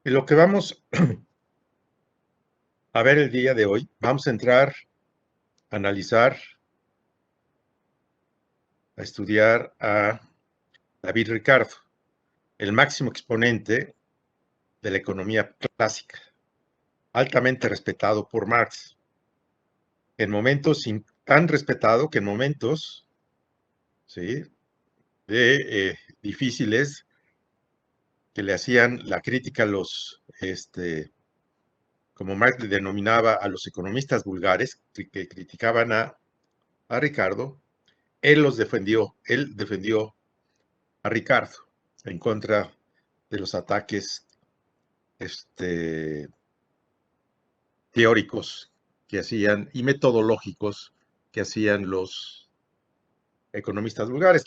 Y lo que vamos a ver el día de hoy, vamos a entrar a analizar, a estudiar a David Ricardo, el máximo exponente de la economía clásica, altamente respetado por Marx, en momentos tan respetado que en momentos, ¿sí?, de difíciles que le hacían la crítica a los, como Marx le denominaba a los economistas vulgares que criticaban a Ricardo, él defendió a Ricardo en contra de los ataques teóricos que hacían y metodológicos que hacían los economistas vulgares,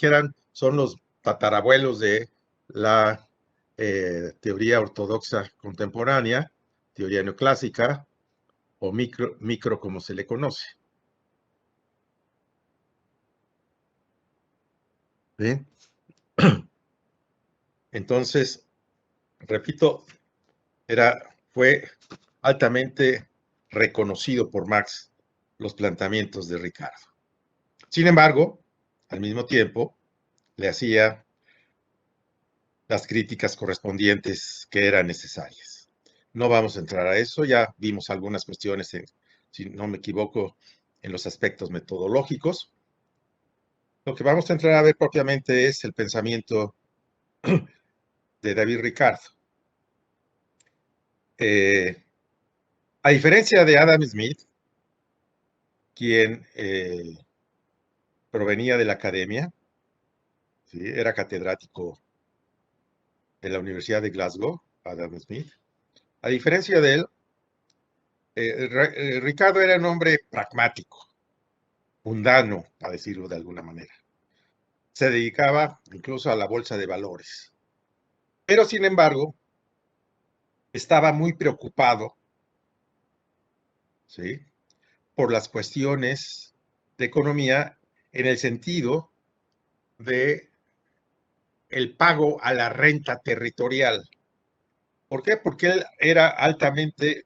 son los tatarabuelos de la teoría ortodoxa contemporánea, teoría neoclásica o micro como se le conoce. ¿Sí? Entonces, repito, fue altamente reconocido por Marx los planteamientos de Ricardo. Sin embargo, al mismo tiempo, le hacía las críticas correspondientes que eran necesarias. No vamos a entrar a eso, ya vimos algunas cuestiones, si no me equivoco, en los aspectos metodológicos. Lo que vamos a entrar a ver propiamente es el pensamiento de David Ricardo. A diferencia de Adam Smith, quien provenía de la academia, ¿sí?, era catedrático de la Universidad de Glasgow, Adam Smith. A diferencia de él, Ricardo era un hombre pragmático, mundano, para decirlo de alguna manera. Se dedicaba incluso a la bolsa de valores. Pero, sin embargo, estaba muy preocupado, ¿sí?, por las cuestiones de economía en el sentido de el pago a la renta territorial. ¿Por qué? Porque él era altamente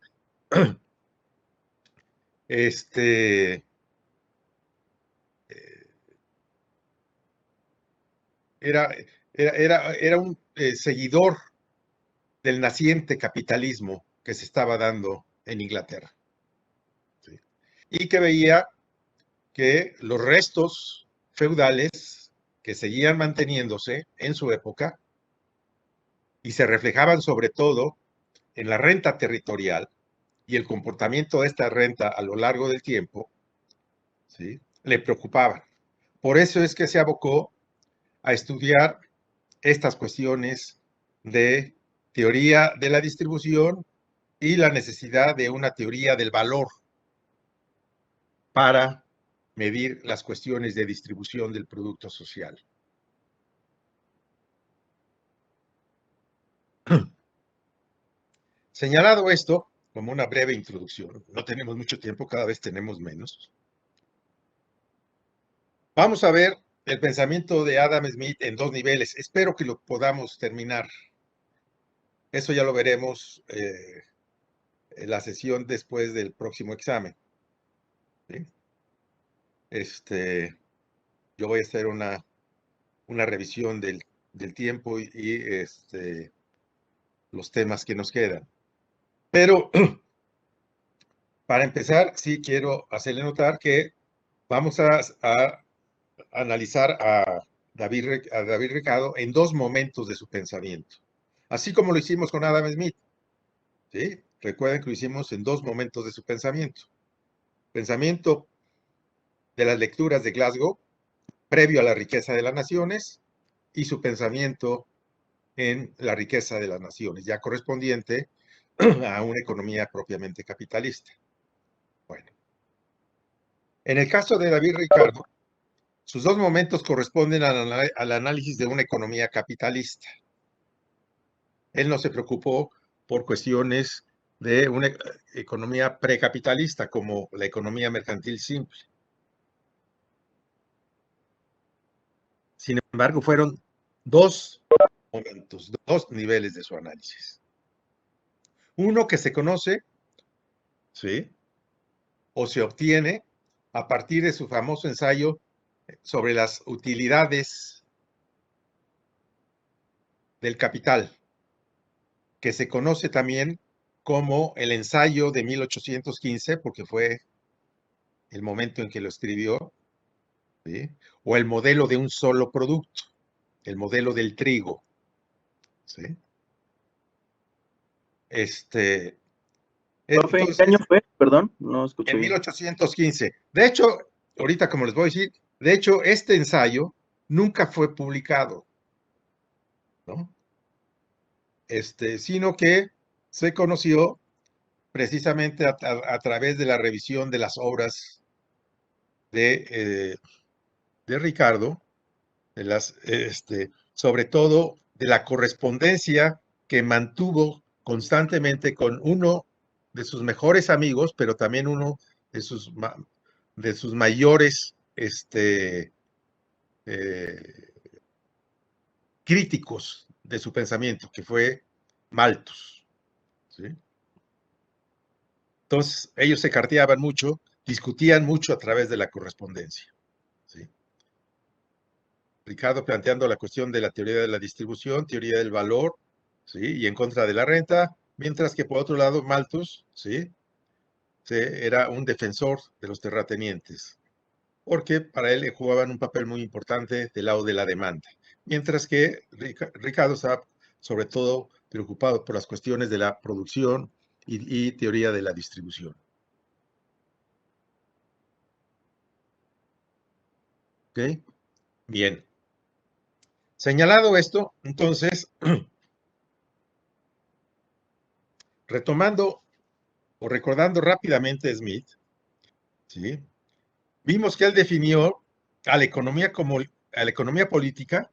era, era un seguidor del naciente capitalismo que se estaba dando en Inglaterra. ¿Sí? Y que veía que los restos feudales que seguían manteniéndose en su época y se reflejaban sobre todo en la renta territorial y el comportamiento de esta renta a lo largo del tiempo, ¿sí?, le preocupaban. Por eso es que se abocó a estudiar estas cuestiones de teoría de la distribución y la necesidad de una teoría del valor para medir las cuestiones de distribución del producto social. Señalado esto, como una breve introducción, no tenemos mucho tiempo, cada vez tenemos menos. Vamos a ver el pensamiento de Adam Smith en dos niveles. Espero que lo podamos terminar. Eso ya lo veremos en la sesión después del próximo examen. ¿Sí? Yo voy a hacer una revisión del tiempo y los temas que nos quedan. Pero para empezar, sí quiero hacerle notar que vamos a analizar a David Ricardo en dos momentos de su pensamiento, así como lo hicimos con Adam Smith. ¿Sí? Recuerden que lo hicimos en dos momentos de su pensamiento. Pensamiento de las lecturas de Glasgow, previo a la riqueza de las naciones, y su pensamiento en la riqueza de las naciones, ya correspondiente a una economía propiamente capitalista. Bueno, en el caso de David Ricardo, sus dos momentos corresponden al análisis de una economía capitalista. Él no se preocupó por cuestiones de una economía precapitalista, como la economía mercantil simple. Sin embargo, fueron dos momentos, dos niveles de su análisis. Uno que se conoce, ¿sí? O se obtiene a partir de su famoso ensayo sobre las utilidades del capital, que se conoce también como el ensayo de 1815, porque fue el momento en que lo escribió, ¿sí? O el modelo de un solo producto, el modelo del trigo, ¿sí? Profe, ¿en qué año Entonces, fue? Perdón, no escuché en bien. 1815. De hecho, ahorita como les voy a decir, de hecho, este ensayo nunca fue publicado, ¿no? Sino que se conoció precisamente a través de la revisión de las obras de Ricardo, sobre todo de la correspondencia que mantuvo constantemente con uno de sus mejores amigos, pero también uno de sus mayores eh, críticos de su pensamiento, que fue Malthus, ¿sí? Entonces, ellos se carteaban mucho, discutían mucho a través de la correspondencia, ¿sí? Ricardo planteando la cuestión de la teoría de la distribución, teoría del valor, ¿sí? Y en contra de la renta, mientras que por otro lado, Malthus, ¿sí? Era un defensor de los terratenientes, porque para él jugaban un papel muy importante del lado de la demanda, mientras que Ricardo estaba sobre todo preocupado por las cuestiones de la producción y teoría de la distribución. ¿Ok? Bien. Señalado esto, entonces, retomando o recordando rápidamente a Smith, ¿sí? Vimos que él definió a la economía política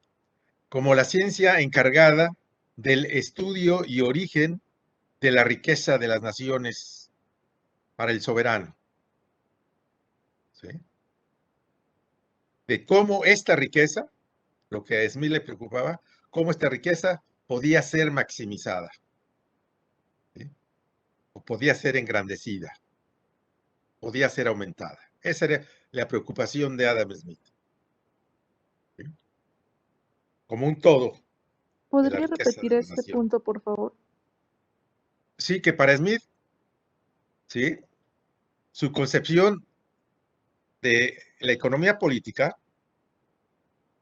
como la ciencia encargada del estudio y origen de la riqueza de las naciones para el soberano, ¿sí? De cómo esta riqueza, lo que a Smith le preocupaba, cómo esta riqueza podía ser maximizada, ¿sí? O podía ser engrandecida, podía ser aumentada. Esa era la preocupación de Adam Smith, ¿sí? Como un todo de la ¿Podría riqueza repetir de la ese nación. punto, por favor? Sí, que para Smith, ¿sí? Su concepción de la economía política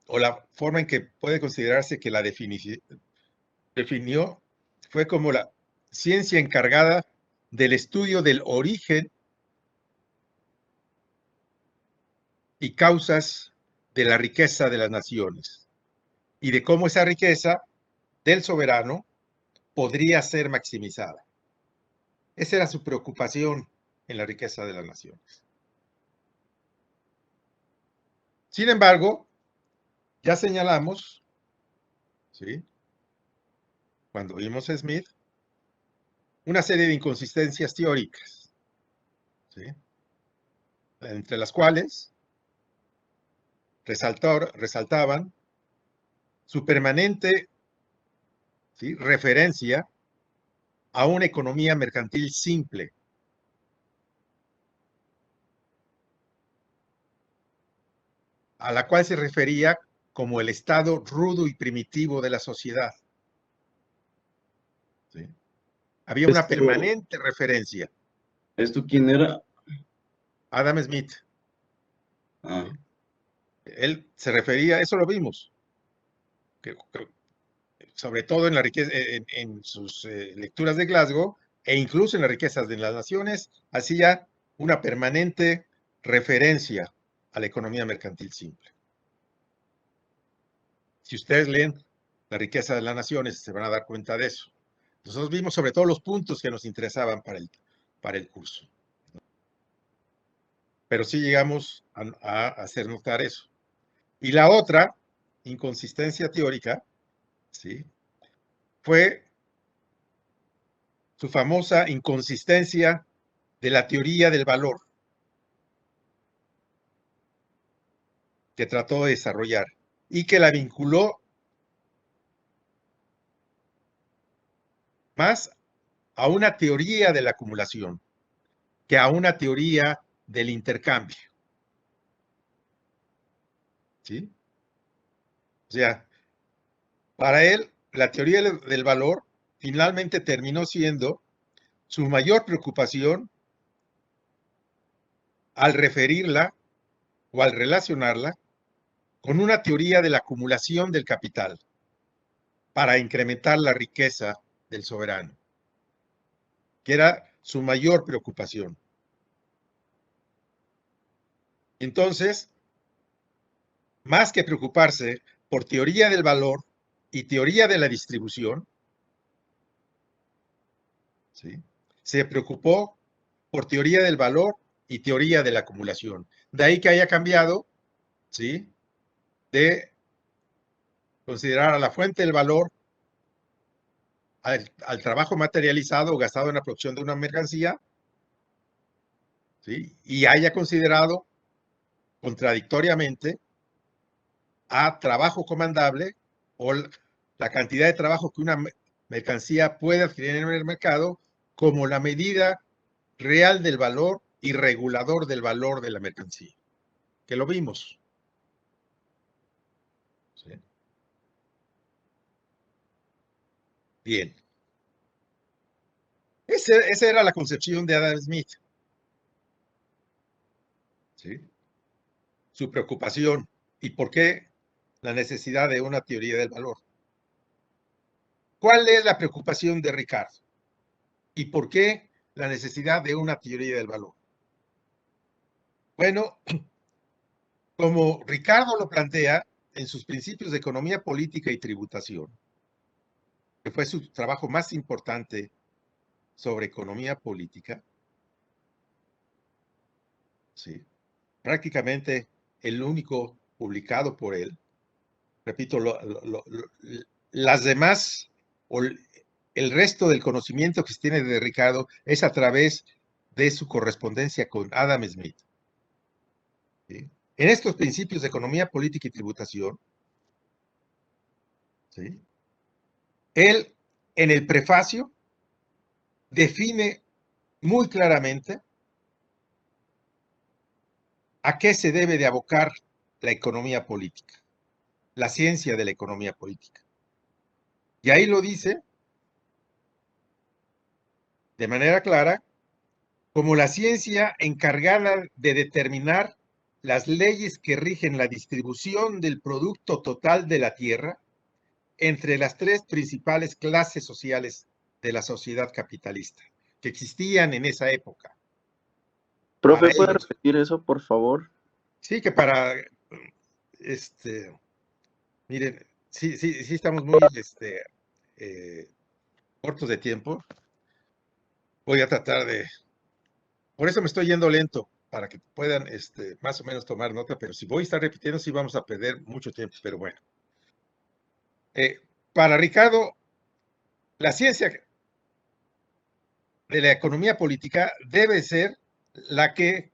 o la forma en que puede considerarse que la definió fue como la ciencia encargada del estudio del origen y causas de la riqueza de las naciones y de cómo esa riqueza del soberano podría ser maximizada. Esa era su preocupación en la riqueza de las naciones. Sin embargo, ya señalamos, ¿sí? Cuando vimos a Smith, una serie de inconsistencias teóricas, ¿sí? Entre las cuales resaltaban su permanente, ¿sí? Referencia a una economía mercantil simple, a la cual se refería como el estado rudo y primitivo de la sociedad, ¿sí? Había una Esto, permanente referencia. ¿Esto quién era? Adam Smith, ¿sí? Ah, Él se refería, eso lo vimos, que sobre todo en la riqueza, en sus lecturas de Glasgow, e incluso en las riquezas de las naciones, hacía una permanente referencia a la economía mercantil simple. Si ustedes leen La riqueza de las naciones, se van a dar cuenta de eso. Nosotros vimos sobre todo los puntos que nos interesaban para el curso. Pero sí llegamos a hacer notar eso. Y la otra inconsistencia teórica, ¿sí? Fue su famosa inconsistencia de la teoría del valor que trató de desarrollar y que la vinculó más a una teoría de la acumulación que a una teoría del intercambio. ¿Sí? O sea, para él, la teoría del valor finalmente terminó siendo su mayor preocupación al referirla o al relacionarla con una teoría de la acumulación del capital para incrementar la riqueza del soberano, que era su mayor preocupación. Entonces, más que preocuparse por teoría del valor y teoría de la distribución, ¿sí?, se preocupó por teoría del valor y teoría de la acumulación. De ahí que haya cambiado, ¿sí?, de considerar a la fuente del valor al trabajo materializado o gastado en la producción de una mercancía, ¿sí?, y haya considerado contradictoriamente a trabajo comandable o la cantidad de trabajo que una mercancía puede adquirir en el mercado como la medida real del valor y regulador del valor de la mercancía, que lo vimos. ¿Sí? Bien. Esa era la concepción de Adam Smith. ¿Sí? Su preocupación. ¿Y por qué la necesidad de una teoría del valor? ¿Cuál es la preocupación de Ricardo? ¿Y por qué la necesidad de una teoría del valor? Bueno, como Ricardo lo plantea en sus principios de economía política y tributación, que fue su trabajo más importante sobre economía política, ¿sí?, prácticamente el único publicado por él. Repito, las demás, o el resto del conocimiento que se tiene de Ricardo es a través de su correspondencia con Adam Smith. ¿Sí? En estos principios de economía política y tributación, ¿sí?, él, en el prefacio, define muy claramente a qué se debe de abocar la economía política, la ciencia de la economía política. Y ahí lo dice de manera clara como la ciencia encargada de determinar las leyes que rigen la distribución del producto total de la tierra entre las tres principales clases sociales de la sociedad capitalista que existían en esa época. Para Profe, ¿puede ellos, repetir eso, por favor? sí que para, miren, sí estamos muy eh, cortos de tiempo. Voy a tratar de, por eso me estoy yendo lento, para que puedan más o menos tomar nota, pero si voy a estar repitiendo, sí vamos a perder mucho tiempo, pero bueno. Para Ricardo, la ciencia de la economía política debe ser la que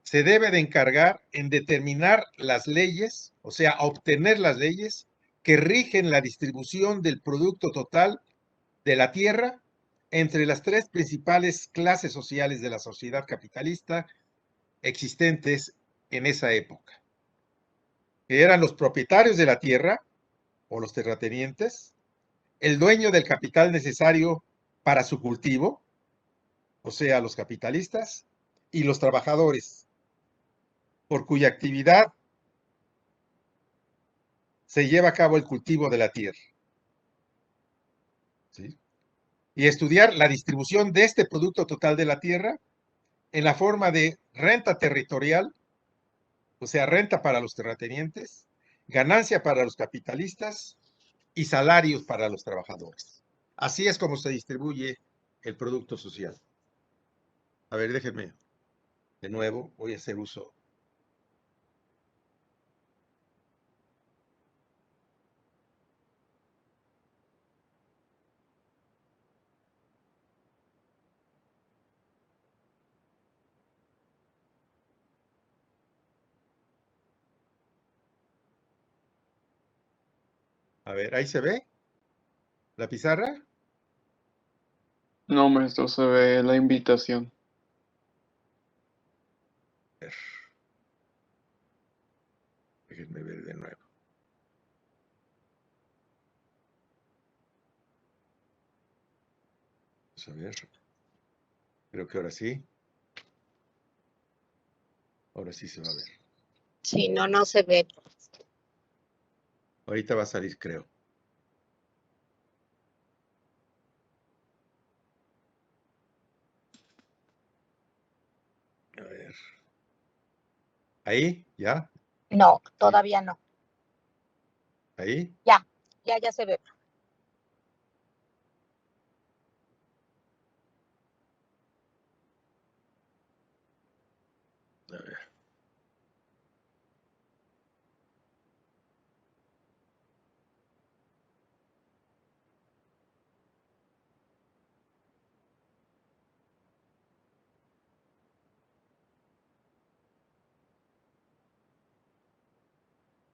se debe de encargar en determinar las leyes, o sea, obtener las leyes que rigen la distribución del producto total de la tierra entre las tres principales clases sociales de la sociedad capitalista existentes en esa época, que eran los propietarios de la tierra o los terratenientes, el dueño del capital necesario para su cultivo, o sea, los capitalistas, y los trabajadores, por cuya actividad se lleva a cabo el cultivo de la tierra. ¿Sí? Y estudiar la distribución de este producto total de la tierra en la forma de renta territorial, o sea, renta para los terratenientes, ganancia para los capitalistas y salarios para los trabajadores. Así es como se distribuye el producto social. A ver, déjenme de nuevo, voy a hacer uso. A ver, ahí se ve la pizarra. No, maestro, se ve la invitación. A ver, déjenme ver de nuevo. Vamos a ver. Creo que ahora sí. Ahora sí se va a ver. Sí, no, no se ve. Ahorita va a salir, creo. A ver. ¿Ahí? ¿Ya? No, todavía no. ¿Ahí? Ya se ve. A ver.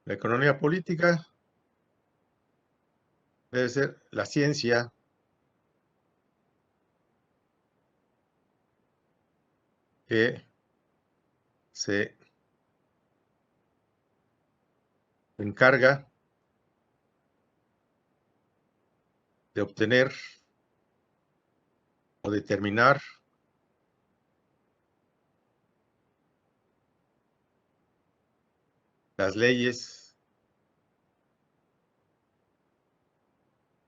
La economía política debe ser la ciencia que se encarga de obtener o determinar las leyes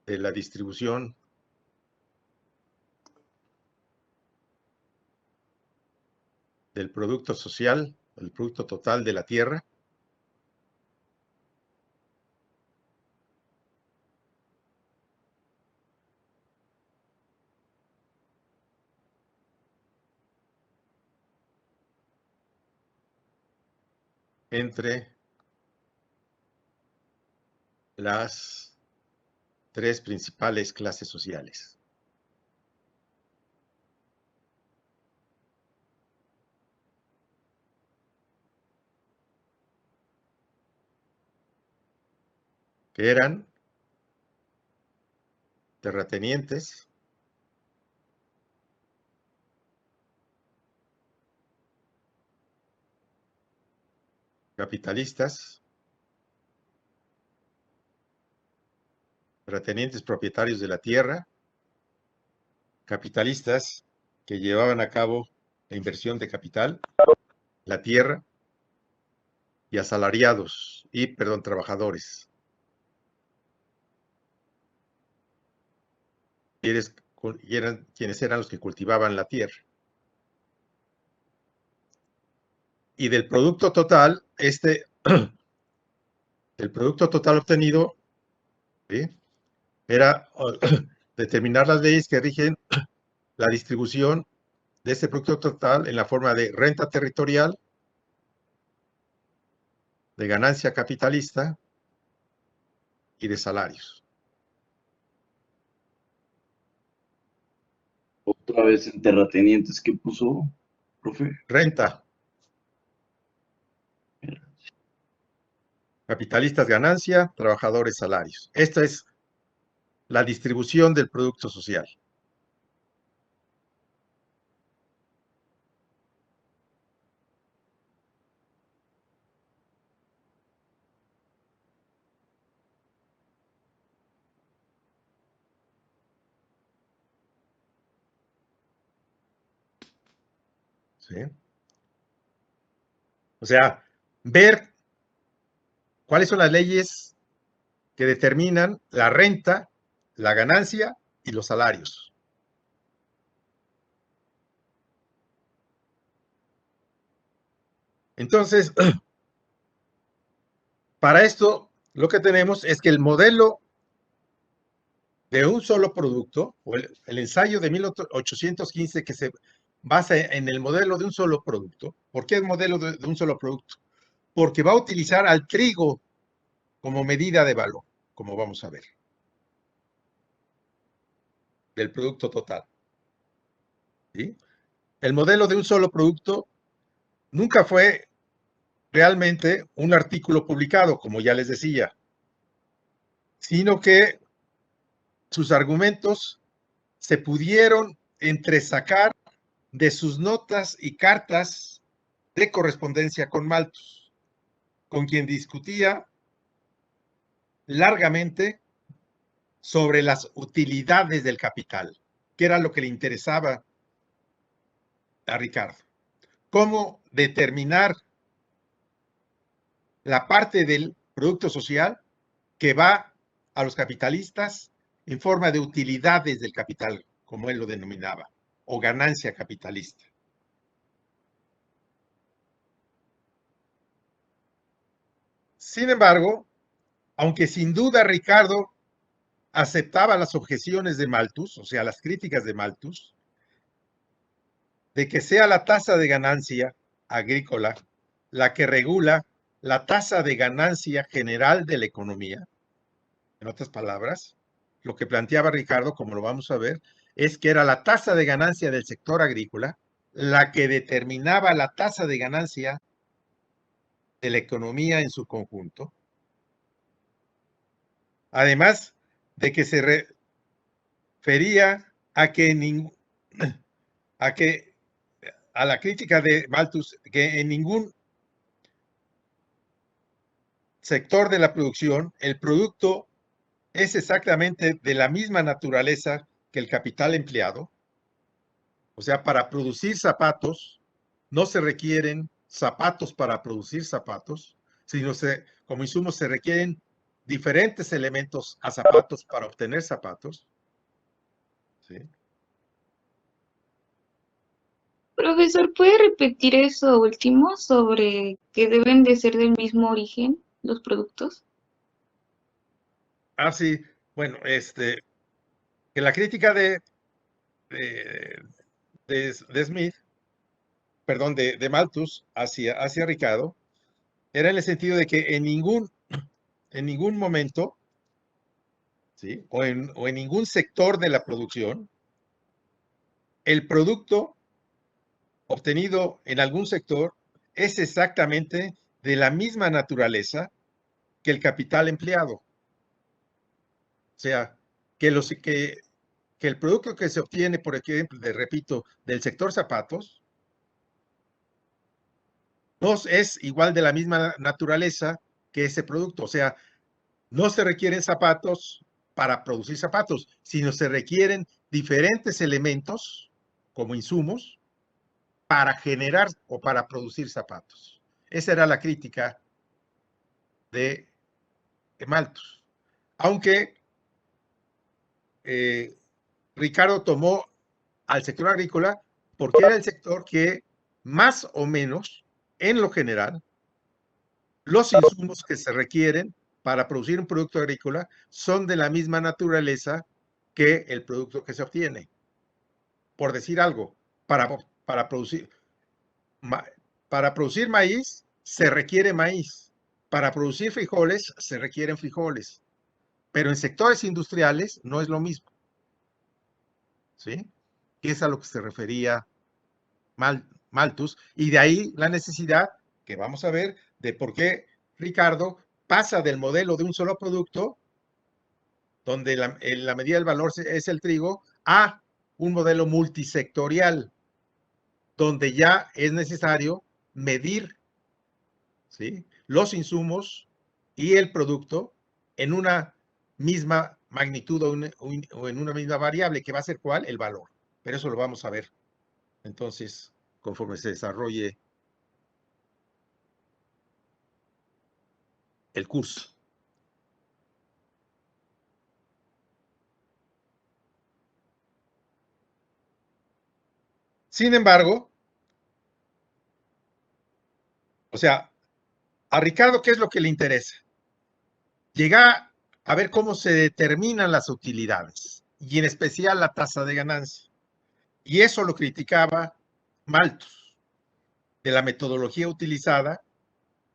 de la distribución del producto social, el producto total de la tierra, entre las tres principales clases sociales. Que eran terratenientes, capitalistas, terratenientes propietarios de la tierra, capitalistas que llevaban a cabo la inversión de capital, la tierra, y asalariados, trabajadores. Y eran quienes eran los que cultivaban la tierra. Y del producto total, el producto total obtenido, ¿sí?, era determinar las leyes que rigen la distribución de este producto total en la forma de renta territorial, de ganancia capitalista y de salarios. Otra vez en terratenientes que puso, profe. Renta, capitalistas ganancia, trabajadores salarios. Esta es la distribución del producto social. ¿Sí? O sea, ver cuáles son las leyes que determinan la renta, la ganancia y los salarios. Entonces, para esto, lo que tenemos es que el modelo de un solo producto, o el ensayo de 1815 que se basa en el modelo de un solo producto. ¿Por qué el modelo de un solo producto? Porque va a utilizar al trigo como medida de valor, como vamos a ver, del producto total. ¿Sí? El modelo de un solo producto nunca fue realmente un artículo publicado, como ya les decía, sino que sus argumentos se pudieron entresacar de sus notas y cartas de correspondencia con Malthus, con quien discutía largamente sobre las utilidades del capital, que era lo que le interesaba a Ricardo. Cómo determinar la parte del producto social que va a los capitalistas en forma de utilidades del capital, como él lo denominaba, o ganancia capitalista. Sin embargo, aunque sin duda Ricardo aceptaba las objeciones de Malthus, o sea, las críticas de Malthus, de que sea la tasa de ganancia agrícola la que regula la tasa de ganancia general de la economía. En otras palabras, lo que planteaba Ricardo, como lo vamos a ver, es que era la tasa de ganancia del sector agrícola la que determinaba la tasa de ganancia de la economía en su conjunto. Además de que se refería a la crítica de Malthus, que en ningún sector de la producción el producto es exactamente de la misma naturaleza que el capital empleado. O sea, para producir zapatos no se requieren zapatos para producir zapatos, sino como insumos se requieren diferentes elementos a zapatos para obtener zapatos. ¿Sí? Profesor, ¿puede repetir eso último sobre que deben de ser del mismo origen los productos? Ah, sí. Bueno, que la crítica de Smith, perdón, de Malthus hacia Ricardo, era en el sentido de que en ningún momento, ¿sí? o en ningún sector de la producción, el producto obtenido en algún sector es exactamente de la misma naturaleza que el capital empleado. O sea, que el producto que se obtiene, por ejemplo, repito, del sector zapatos, no es igual de la misma naturaleza que ese producto. O sea, no se requieren zapatos para producir zapatos, sino se requieren diferentes elementos como insumos para generar o para producir zapatos. Esa era la crítica de Malthus. Aunque Ricardo tomó al sector agrícola porque era el sector que más o menos, en lo general, los insumos que se requieren para producir un producto agrícola son de la misma naturaleza que el producto que se obtiene. Por decir algo, para producir maíz se requiere maíz. Para producir frijoles se requieren frijoles. Pero en sectores industriales no es lo mismo. ¿Sí? Que es a lo que se refería Malthus. Y de ahí la necesidad, que vamos a ver, de por qué Ricardo pasa del modelo de un solo producto, donde la medida del valor es el trigo, a un modelo multisectorial, donde ya es necesario medir, ¿sí?, los insumos y el producto en una misma magnitud o en una misma variable, que va a ser ¿cuál? El valor. Pero eso lo vamos a ver entonces conforme se desarrolle el curso. Sin embargo, o sea, a Ricardo, ¿qué es lo que le interesa? Llega a ver cómo se determinan las utilidades, y en especial la tasa de ganancia. Y eso lo criticaba Malthus, de la metodología utilizada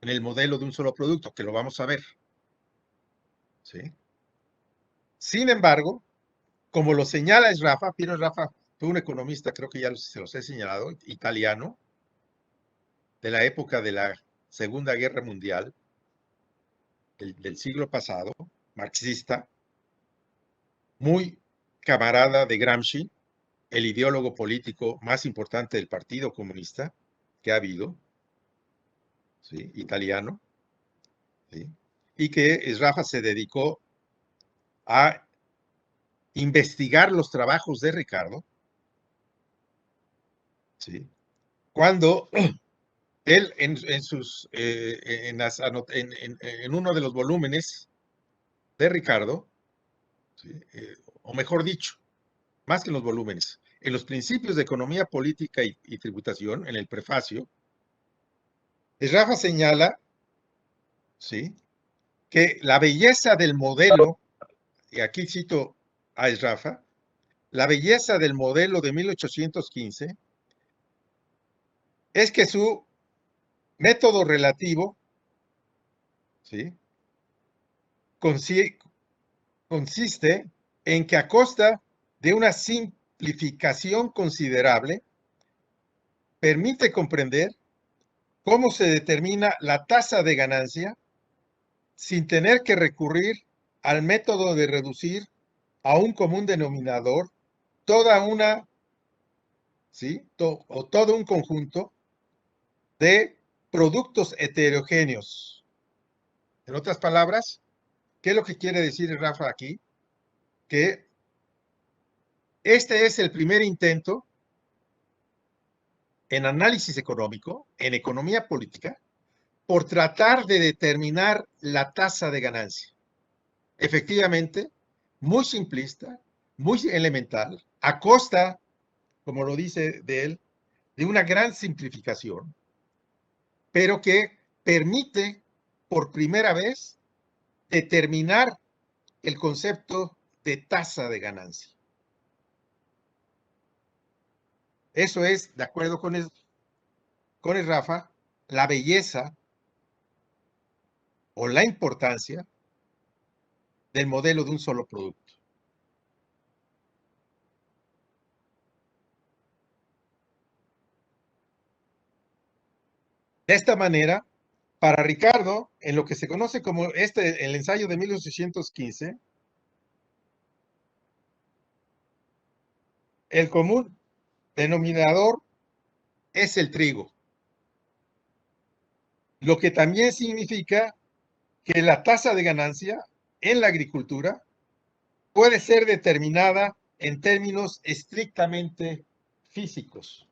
en el modelo de un solo producto, que lo vamos a ver. ¿Sí? Sin embargo, como lo señala Sraffa, Piero Sraffa fue un economista, creo que ya se los he señalado, italiano, de la época de la Segunda Guerra Mundial, del siglo pasado, marxista, muy camarada de Gramsci, el ideólogo político más importante del Partido Comunista que ha habido, ¿sí? Italiano, ¿sí? Y que Sraffa se dedicó a investigar los trabajos de Ricardo, ¿sí? Cuando él en uno de los volúmenes de Ricardo, ¿sí? O mejor dicho, más que en los volúmenes, en los principios de economía política y tributación, en el prefacio, Sraffa señala, ¿sí?, que la belleza del modelo, y aquí cito a Sraffa, la belleza del modelo de 1815 es que su método relativo, ¿sí?, consiste en que a costa de una simplificación considerable, permite comprender cómo se determina la tasa de ganancia sin tener que recurrir al método de reducir a un común denominador toda una, ¿sí?, o todo un conjunto de productos heterogéneos. En otras palabras, ¿qué es lo que quiere decir Rafa aquí? Que este es el primer intento en análisis económico, en economía política, por tratar de determinar la tasa de ganancia. Efectivamente, muy simplista, muy elemental, a costa, como lo dice de él, de una gran simplificación, pero que permite por primera vez determinar el concepto de tasa de ganancia. Eso es, de acuerdo con el Rafa, la belleza o la importancia del modelo de un solo producto. De esta manera, para Ricardo, en lo que se conoce como el ensayo de 1815, el común denominador es el trigo, lo que también significa que la tasa de ganancia en la agricultura puede ser determinada en términos estrictamente físicos.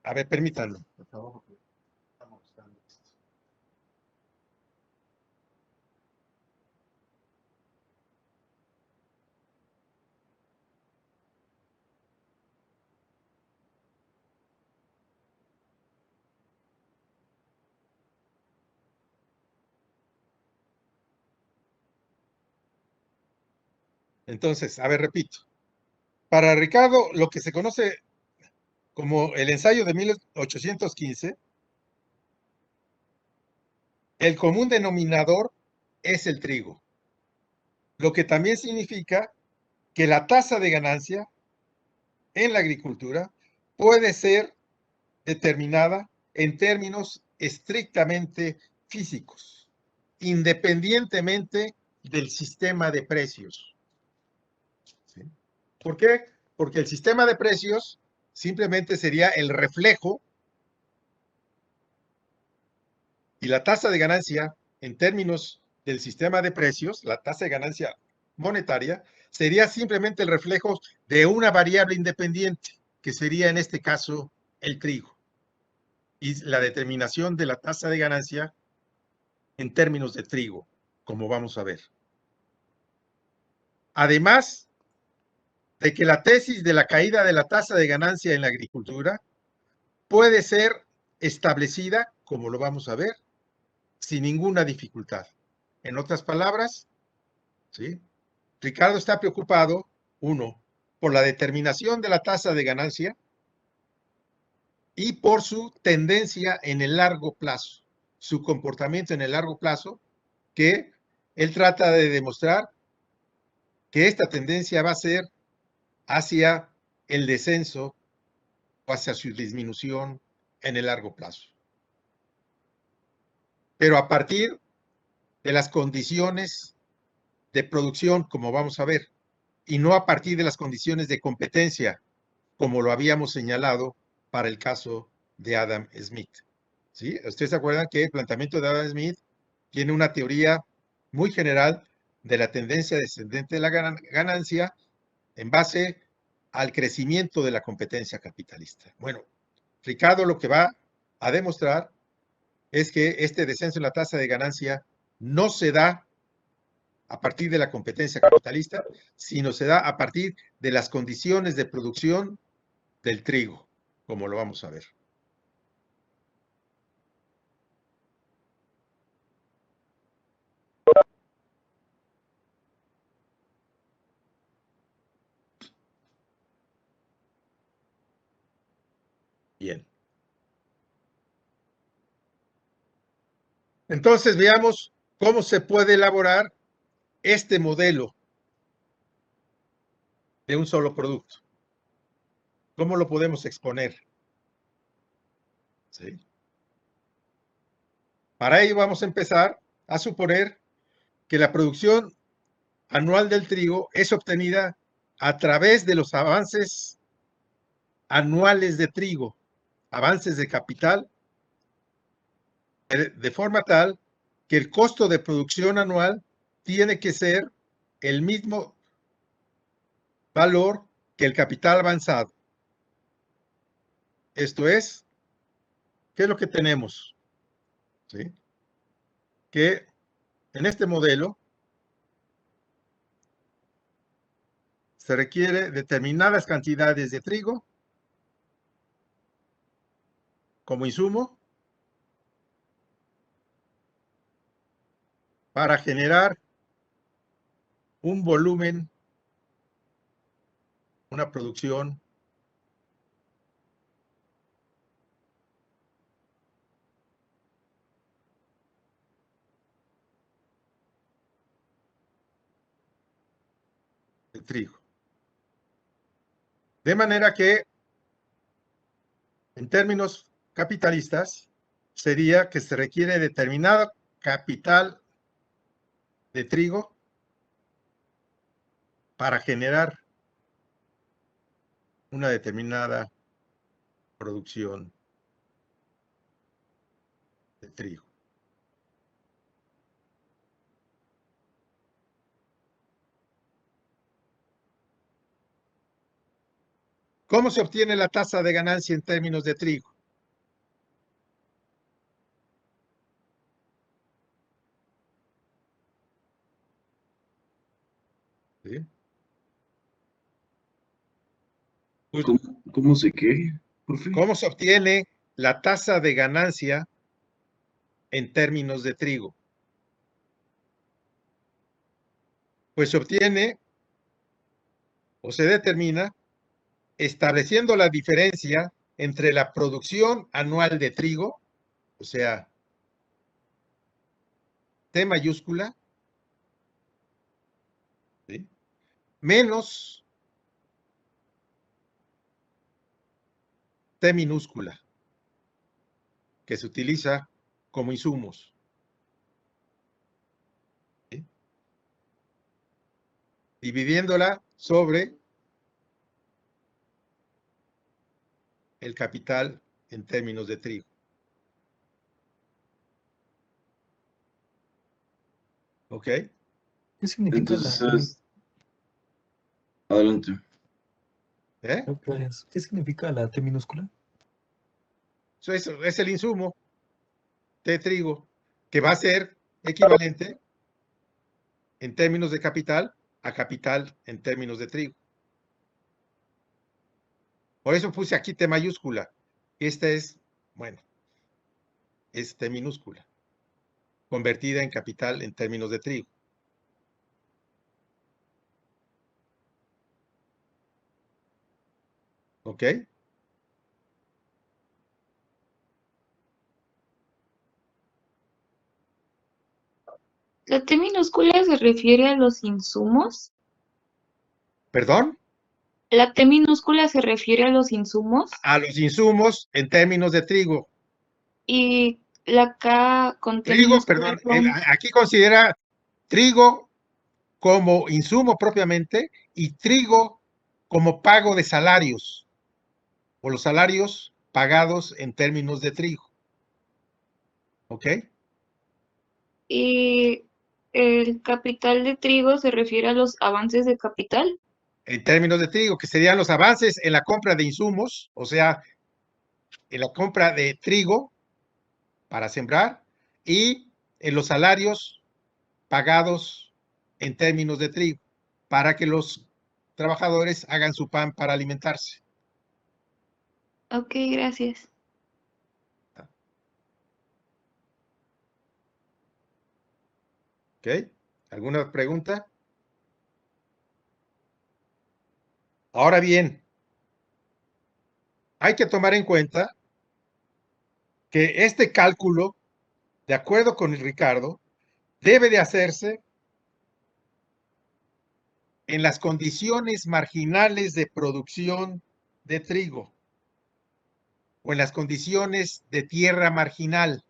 A ver, permítanme, por favor, porque estamos buscando esto. Entonces, a ver, repito. Para Ricardo, lo que se conoce como el ensayo de 1815, el común denominador es el trigo, lo que también significa que la tasa de ganancia en la agricultura puede ser determinada en términos estrictamente físicos, independientemente del sistema de precios. ¿Sí? ¿Por qué? Porque el sistema de precios simplemente sería el reflejo y la tasa de ganancia en términos del sistema de precios, la tasa de ganancia monetaria, sería simplemente el reflejo de una variable independiente, que sería en este caso el trigo. Y la determinación de la tasa de ganancia en términos de trigo, como vamos a ver. Además de que la tesis de la caída de la tasa de ganancia en la agricultura puede ser establecida, como lo vamos a ver, sin ninguna dificultad. En otras palabras, ¿sí?, Ricardo está preocupado, uno, por la determinación de la tasa de ganancia y por su tendencia en el largo plazo, su comportamiento en el largo plazo, que él trata de demostrar que esta tendencia va a ser hacia el descenso o hacia su disminución en el largo plazo. Pero a partir de las condiciones de producción, como vamos a ver, y no a partir de las condiciones de competencia, como lo habíamos señalado para el caso de Adam Smith. ¿Sí? ¿Ustedes se acuerdan que el planteamiento de Adam Smith tiene una teoría muy general de la tendencia descendente de la ganancia en base al crecimiento de la competencia capitalista? Bueno, Ricardo lo que va a demostrar es que este descenso en la tasa de ganancia no se da a partir de la competencia capitalista, sino se da a partir de las condiciones de producción del trigo, como lo vamos a ver. Bien. Entonces veamos cómo se puede elaborar este modelo de un solo producto. ¿Cómo lo podemos exponer? ¿Sí? Para ello vamos a empezar a suponer que la producción anual del trigo es obtenida a través de los avances anuales de trigo, avances de capital, de forma tal que el costo de producción anual tiene que ser el mismo valor que el capital avanzado. Esto es, ¿qué es lo que tenemos? ¿Sí? Que en este modelo se requiere determinadas cantidades de trigo como insumo para generar un volumen, una producción de trigo. De manera que, en términos capitalistas, sería que se requiere determinado capital de trigo para generar una determinada producción de trigo. ¿Cómo se obtiene la tasa de ganancia en términos de trigo? ¿Sí? ¿Cómo se qué, profe? ¿Cómo se obtiene la tasa de ganancia en términos de trigo? Pues se obtiene o se determina estableciendo la diferencia entre la producción anual de trigo, o sea, T mayúscula, ¿sí?, menos T minúscula, que se utiliza como insumos. ¿Sí? Dividiéndola sobre el capital en términos de trigo. ¿Ok? ¿Qué significa Entonces, adelante. ¿Qué significa la T minúscula? Eso es el insumo de trigo, que va a ser equivalente en términos de capital a capital en términos de trigo. Por eso puse aquí T mayúscula. Esta es, bueno, es T minúscula, convertida en capital en términos de trigo. ¿Ok? ¿La T minúscula se refiere a los insumos? ¿Perdón? ¿La T minúscula se refiere a los insumos? A los insumos en términos de trigo. Y la K con T Trigo, minúscula perdón, son... aquí considera trigo como insumo propiamente y trigo como pago de salarios o los salarios pagados en términos de trigo. ¿Ok? Y el capital de trigo se refiere a los avances de capital. En términos de trigo, que serían los avances en la compra de insumos, o sea, en la compra de trigo para sembrar y en los salarios pagados en términos de trigo para que los trabajadores hagan su pan para alimentarse. Ok, gracias. ¿Ok? ¿Alguna pregunta? Ahora bien, hay que tomar en cuenta que este cálculo, de acuerdo con el Ricardo, debe de hacerse en las condiciones marginales de producción de trigo o en las condiciones de tierra marginal.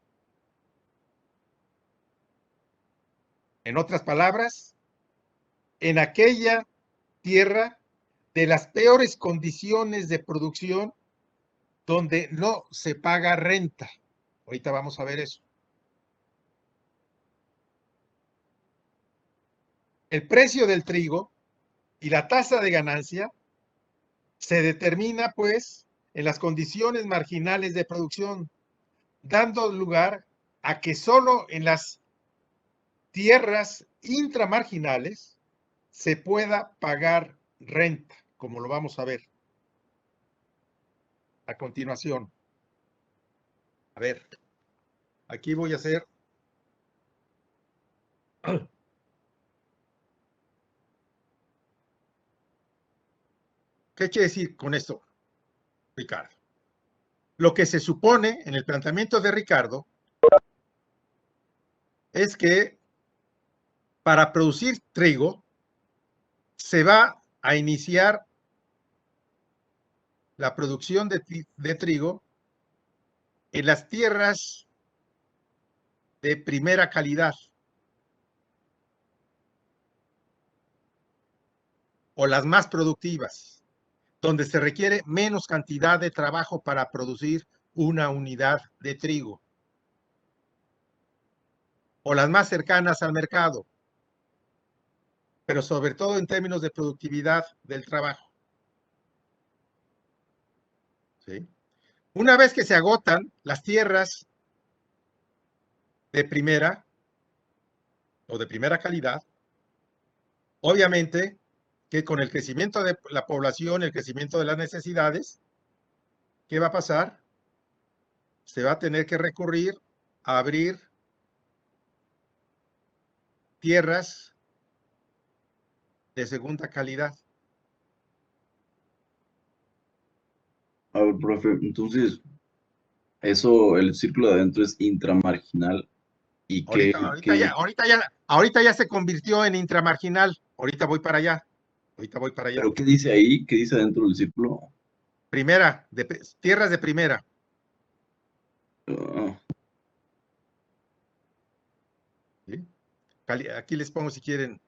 En otras palabras, en aquella tierra de las peores condiciones de producción donde no se paga renta. Ahorita vamos a ver eso. El precio del trigo y la tasa de ganancia se determina, pues, en las condiciones marginales de producción, dando lugar a que solo en las tierras intramarginales se pueda pagar renta, como lo vamos a ver a continuación. A ver, aquí voy a hacer ¿qué quiere decir con esto, Ricardo? Lo que se supone en el planteamiento de Ricardo es que para producir trigo se va a iniciar la producción de trigo en las tierras de primera calidad o las más productivas, donde se requiere menos cantidad de trabajo para producir una unidad de trigo, o las más cercanas al mercado, pero sobre todo en términos de productividad del trabajo. ¿Sí? Una vez que se agotan las tierras de primera o de primera calidad, obviamente que con el crecimiento de la población, el crecimiento de las necesidades, ¿qué va a pasar? Se va a tener que recurrir a abrir tierras de segunda calidad. A ver, profe, entonces, eso, el círculo de adentro es intramarginal y Ahorita ya se convirtió en intramarginal. Ahorita voy para allá. Ahorita voy para allá. ¿Pero qué dice ahí? ¿Qué dice adentro del círculo? Primera, tierras de primera. Ah, ¿Sí? Aquí les pongo si quieren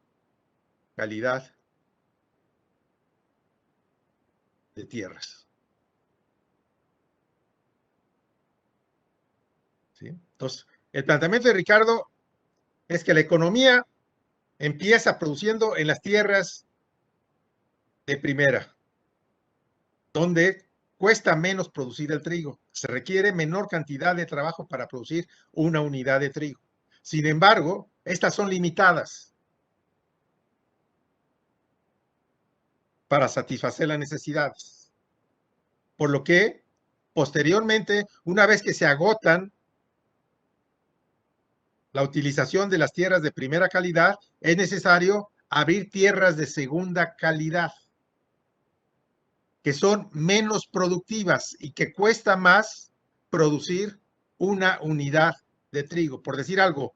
calidad de tierras. ¿Sí? Entonces, el planteamiento de Ricardo es que la economía empieza produciendo en las tierras de primera, donde cuesta menos producir el trigo. Se requiere menor cantidad de trabajo para producir una unidad de trigo. Sin embargo, estas son limitadas para satisfacer las necesidades. Por lo que, posteriormente, una vez que se agotan la utilización de las tierras de primera calidad, es necesario abrir tierras de segunda calidad, que son menos productivas y que cuesta más producir una unidad de trigo. Por decir algo,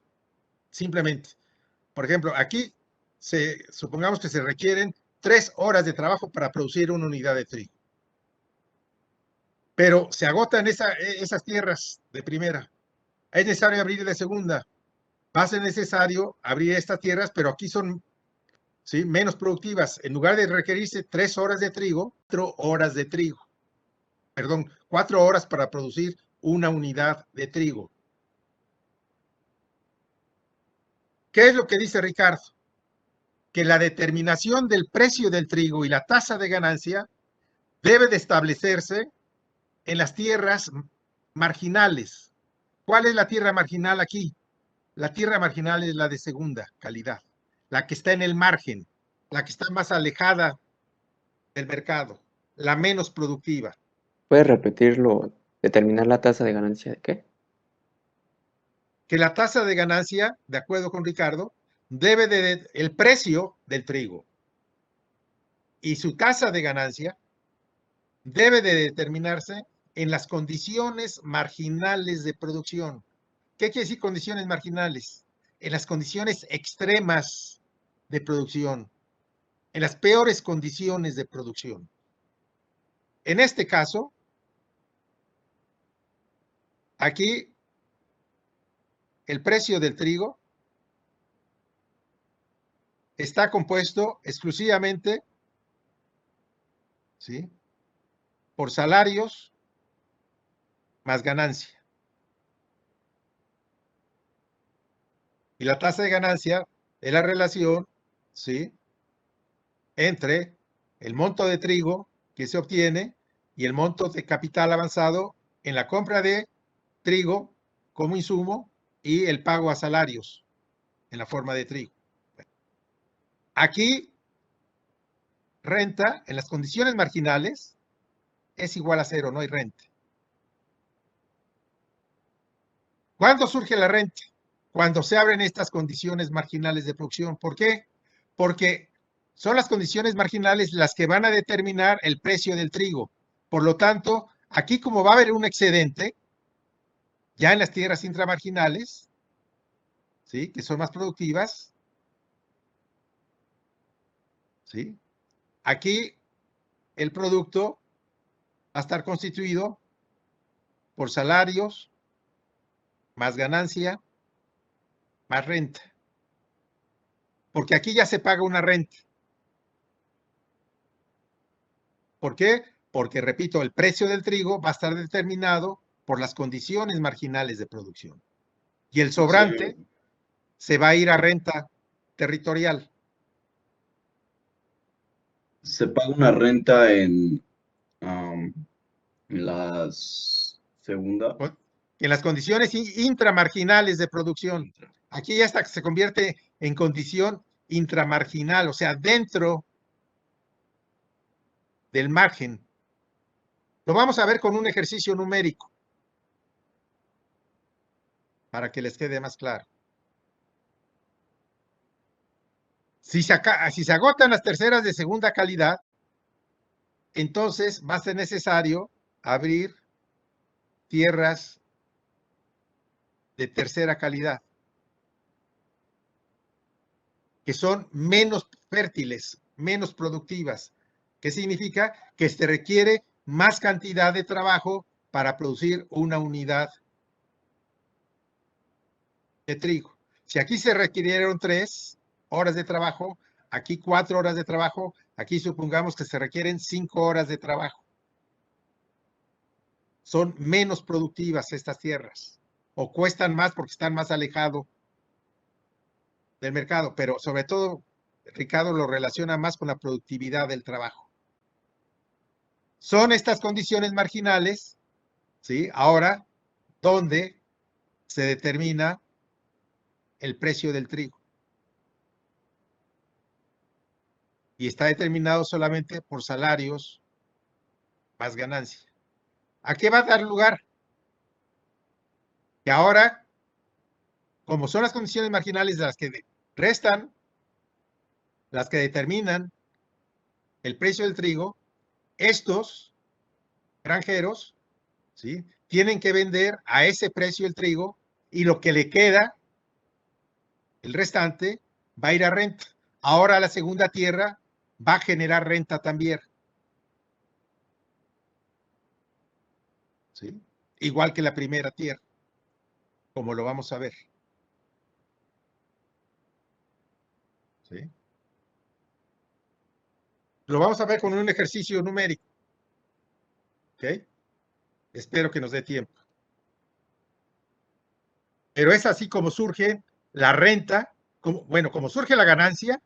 simplemente, por ejemplo, aquí supongamos que se requieren 3 horas de trabajo para producir una unidad de trigo. Pero se agotan esas tierras de primera. Es necesario abrir de segunda. Va a ser necesario abrir estas tierras, pero aquí son ¿sí? Menos productivas. En lugar de requerirse 3 horas de trigo, 4 horas de trigo. Perdón, 4 horas para producir una unidad de trigo. ¿Qué es lo que dice Ricardo? Que la determinación del precio del trigo y la tasa de ganancia debe de establecerse en las tierras marginales. ¿Cuál es la tierra marginal aquí? La tierra marginal es la de segunda calidad, la que está en el margen, la que está más alejada del mercado, la menos productiva. ¿Puedes repetirlo? ¿Determinar la tasa de ganancia de qué? Que la tasa de ganancia, de acuerdo con Ricardo, debe de el precio del trigo y su tasa de ganancia debe de determinarse en las condiciones marginales de producción. ¿Qué quiere decir condiciones marginales? En las condiciones extremas de producción, en las peores condiciones de producción. En este caso, aquí el precio del trigo está compuesto exclusivamente, ¿sí?, por salarios más ganancia. Y la tasa de ganancia es la relación, ¿sí?, entre el monto de trigo que se obtiene y el monto de capital avanzado en la compra de trigo como insumo y el pago a salarios en la forma de trigo. Aquí, renta en las condiciones marginales es igual a 0, no hay renta. ¿Cuándo surge la renta? Cuando se abren estas condiciones marginales de producción. ¿Por qué? Porque son las condiciones marginales las que van a determinar el precio del trigo. Por lo tanto, aquí como va a haber un excedente, ya en las tierras intramarginales, ¿sí?, que son más productivas, ¿sí?, aquí el producto va a estar constituido por salarios, más ganancia, más renta. Porque aquí ya se paga una renta. ¿Por qué? Porque, repito, el precio del trigo va a estar determinado por las condiciones marginales de producción. Y el sobrante se va a ir a renta territorial. Se paga una renta en las segunda. En las condiciones intramarginales de producción. Aquí ya hasta se convierte en condición intramarginal, o sea, dentro del margen. Lo vamos a ver con un ejercicio numérico para que les quede más claro. Si se agotan las terceras de segunda calidad, entonces va a ser necesario abrir tierras de tercera calidad, que son menos fértiles, menos productivas. ¿Qué significa? Que se requiere más cantidad de trabajo para producir una unidad de trigo. Si aquí se requirieron 3 horas de trabajo, aquí 4 horas de trabajo, aquí supongamos que se requieren 5 horas de trabajo. Son menos productivas estas tierras, o cuestan más porque están más alejados del mercado, pero sobre todo, Ricardo lo relaciona más con la productividad del trabajo. Son estas condiciones marginales, ¿sí?, ahora, donde se determina el precio del trigo. Y está determinado solamente por salarios más ganancia. ¿A qué va a dar lugar? Que ahora, como son las condiciones marginales las que restan, las que determinan el precio del trigo, estos granjeros, ¿sí?, tienen que vender a ese precio el trigo y lo que le queda, el restante, va a ir a renta. Ahora la segunda tierra va a generar renta también. ¿Sí? Igual que la primera tierra, como lo vamos a ver. ¿Sí? Lo vamos a ver con un ejercicio numérico. ¿Ok? Espero que nos dé tiempo. Pero es así como surge la renta, como surge la ganancia,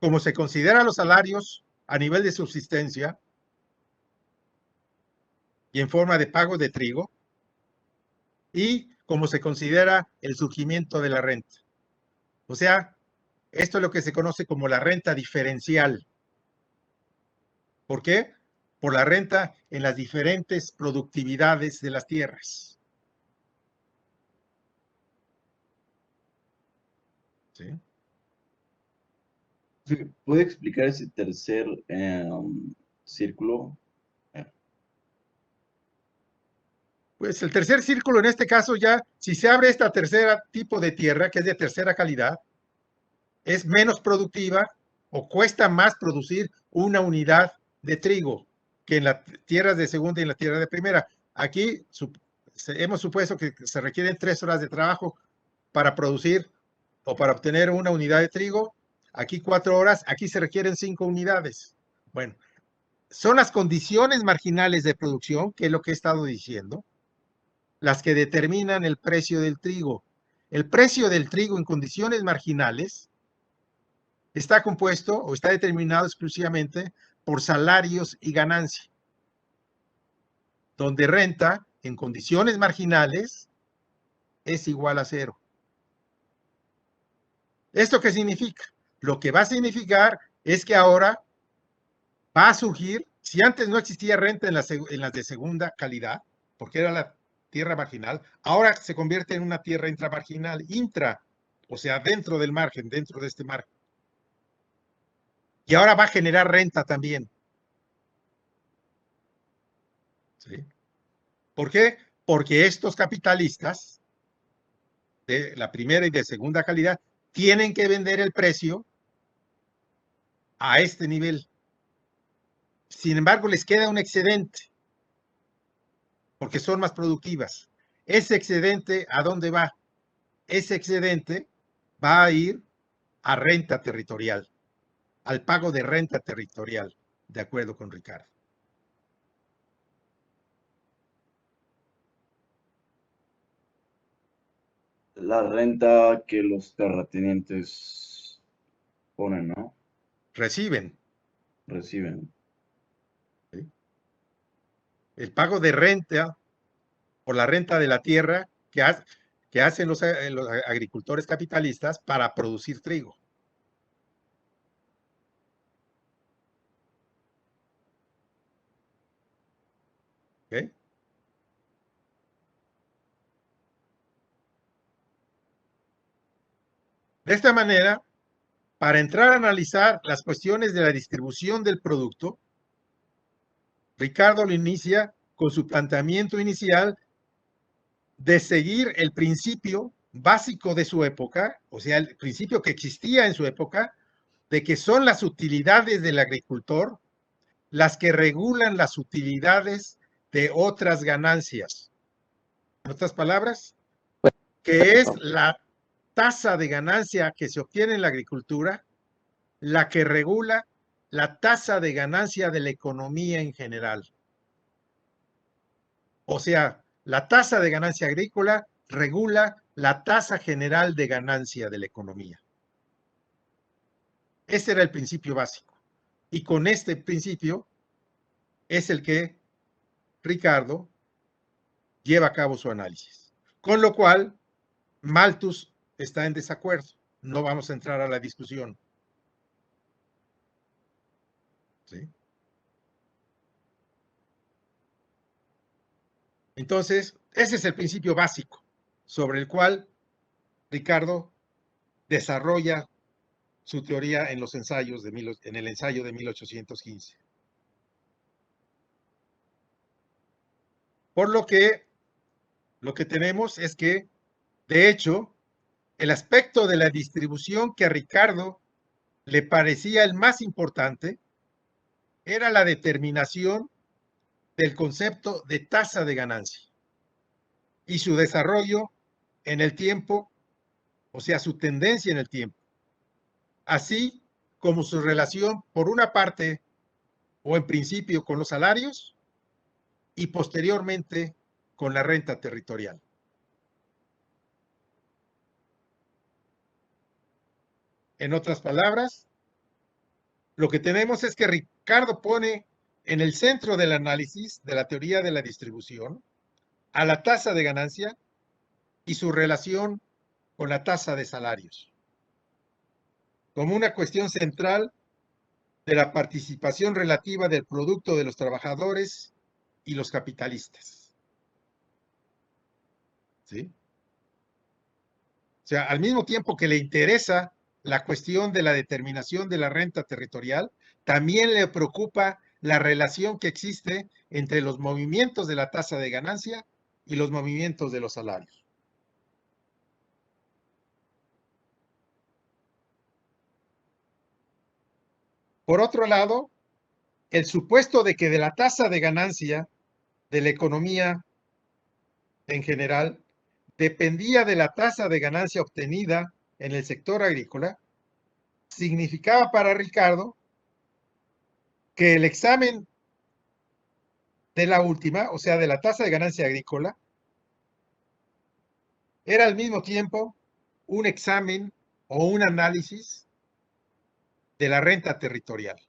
como se consideran los salarios a nivel de subsistencia y en forma de pago de trigo, y como se considera el surgimiento de la renta. O sea, esto es lo que se conoce como la renta diferencial. ¿Por qué? Por la renta en las diferentes productividades de las tierras. ¿Sí? Sí, ¿puede explicar ese tercer círculo? Pues el tercer círculo, en este caso ya, si se abre esta tercera tipo de tierra, que es de tercera calidad, es menos productiva o cuesta más producir una unidad de trigo que en las tierras de segunda y en la tierra de primera. Aquí hemos supuesto que se requieren 3 horas de trabajo para producir o para obtener una unidad de trigo. Aquí 4 horas, aquí se requieren 5 unidades. Bueno, son las condiciones marginales de producción, que es lo que he estado diciendo, las que determinan el precio del trigo. El precio del trigo en condiciones marginales está compuesto o está determinado exclusivamente por salarios y ganancia, donde renta en condiciones marginales es igual a 0. ¿Esto qué significa? Lo que va a significar es que ahora va a surgir, si antes no existía renta en las de segunda calidad, porque era la tierra marginal, ahora se convierte en una tierra intramarginal, o sea, dentro del margen, dentro de este margen. Y ahora va a generar renta también. ¿Sí? ¿Por qué? Porque estos capitalistas de la primera y de segunda calidad tienen que vender el precio a este nivel. Sin embargo, les queda un excedente porque son más productivas. Ese excedente, ¿a dónde va? Ese excedente va a ir a renta territorial, al pago de renta territorial, de acuerdo con Ricardo. La renta que los terratenientes ponen, ¿no? Reciben Reciben. ¿sí? El pago de renta por la renta de la tierra que hacen los agricultores capitalistas para producir trigo. ¿Okay? De esta manera, para entrar a analizar las cuestiones de la distribución del producto, Ricardo lo inicia con su planteamiento inicial de seguir el principio básico de su época, o sea, el principio que existía en su época, de que son las utilidades del agricultor las que regulan las utilidades de otras ganancias. En otras palabras, que es la tasa de ganancia que se obtiene en la agricultura la que regula la tasa de ganancia de la economía en general. O sea, la tasa de ganancia agrícola regula la tasa general de ganancia de la economía. Ese era el principio básico. Y con este principio es el que Ricardo lleva a cabo su análisis. Con lo cual, Malthus está en desacuerdo. No vamos a entrar a la discusión. ¿Sí? Entonces, ese es el principio básico sobre el cual Ricardo desarrolla su teoría en los ensayos en el ensayo de 1815. Por lo que tenemos es que, de hecho, el aspecto de la distribución que a Ricardo le parecía el más importante era la determinación del concepto de tasa de ganancia y su desarrollo en el tiempo, o sea, su tendencia en el tiempo, así como su relación, por una parte, o en principio con los salarios, y posteriormente con la renta territorial. En otras palabras, lo que tenemos es que Ricardo pone en el centro del análisis de la teoría de la distribución a la tasa de ganancia y su relación con la tasa de salarios, como una cuestión central de la participación relativa del producto de los trabajadores y los capitalistas. ¿Sí? O sea, al mismo tiempo que le interesa la cuestión de la determinación de la renta territorial, también le preocupa la relación que existe entre los movimientos de la tasa de ganancia y los movimientos de los salarios. Por otro lado, el supuesto de que de la tasa de ganancia de la economía en general dependía de la tasa de ganancia obtenida en el sector agrícola, significaba para Ricardo que el examen de la última, o sea, de la tasa de ganancia agrícola, era al mismo tiempo un examen o un análisis de la renta territorial.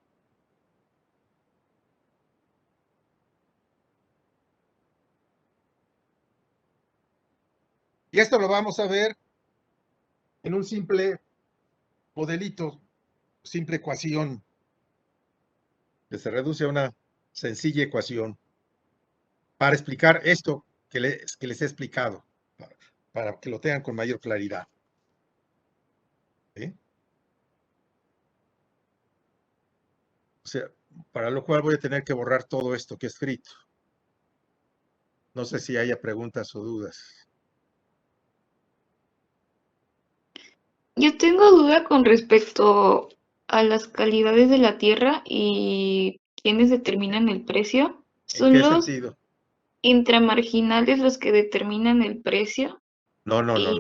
Y esto lo vamos a ver en un simple modelito, simple ecuación, que se reduce a una sencilla ecuación para explicar esto que les he explicado, para que lo tengan con mayor claridad. ¿Sí? O sea, para lo cual voy a tener que borrar todo esto que he escrito. No sé si haya preguntas o dudas. Yo tengo duda con respecto a las calidades de la tierra y quiénes determinan el precio. ¿En ¿Son qué los sentido? intramarginales los que determinan el precio? No. Y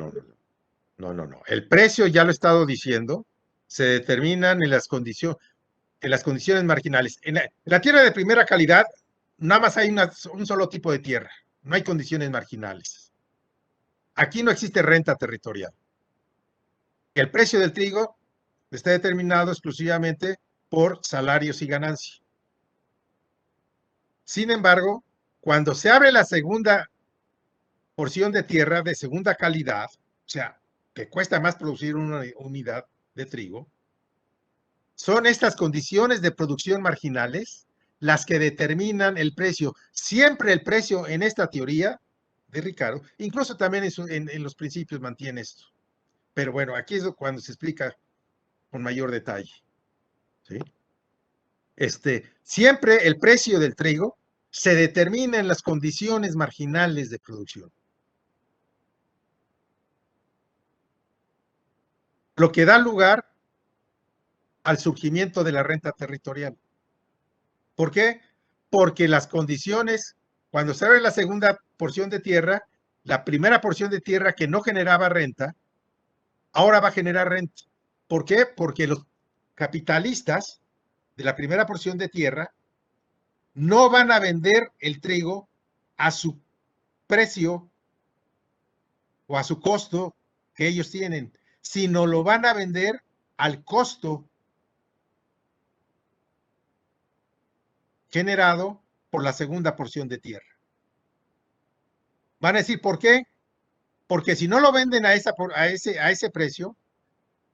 No. El precio, ya lo he estado diciendo, se determinan en las condiciones marginales. En la tierra de primera calidad, nada más hay un solo tipo de tierra. No hay condiciones marginales. Aquí no existe renta territorial. El precio del trigo está determinado exclusivamente por salarios y ganancia. Sin embargo, cuando se abre la segunda porción de tierra de segunda calidad, o sea, que cuesta más producir una unidad de trigo, son estas condiciones de producción marginales las que determinan el precio. Siempre el precio en esta teoría de Ricardo, incluso también en los principios mantiene esto. Pero bueno, aquí es cuando se explica con mayor detalle. ¿Sí? Siempre el precio del trigo se determina en las condiciones marginales de producción. Lo que da lugar al surgimiento de la renta territorial. ¿Por qué? Porque las condiciones, cuando se abre la segunda porción de tierra, la primera porción de tierra que no generaba renta, ahora va a generar renta. ¿Por qué? Porque los capitalistas de la primera porción de tierra no van a vender el trigo a su precio o a su costo que ellos tienen, sino lo van a vender al costo generado por la segunda porción de tierra. Van a decir, ¿por qué? Porque si no lo venden a ese precio,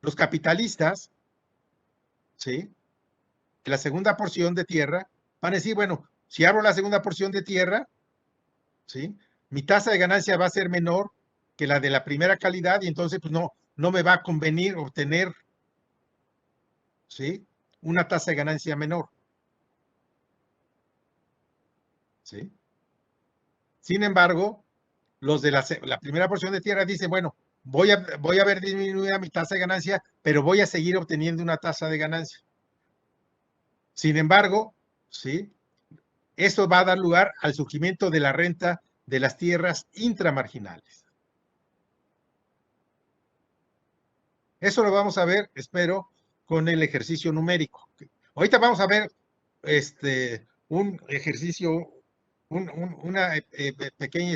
los capitalistas, ¿sí?, la segunda porción de tierra, van a decir, bueno, si abro la segunda porción de tierra, ¿sí?, mi tasa de ganancia va a ser menor que la de la primera calidad y entonces pues no me va a convenir obtener, ¿sí?, una tasa de ganancia menor. ¿Sí? Sin embargo, los de la primera porción de tierra dicen, bueno, voy a ver disminuida mi tasa de ganancia, pero voy a seguir obteniendo una tasa de ganancia. Sin embargo, ¿sí?, eso va a dar lugar al surgimiento de la renta de las tierras intramarginales. Eso lo vamos a ver, espero, con el ejercicio numérico. Ahorita vamos a ver un ejercicio, una pequeña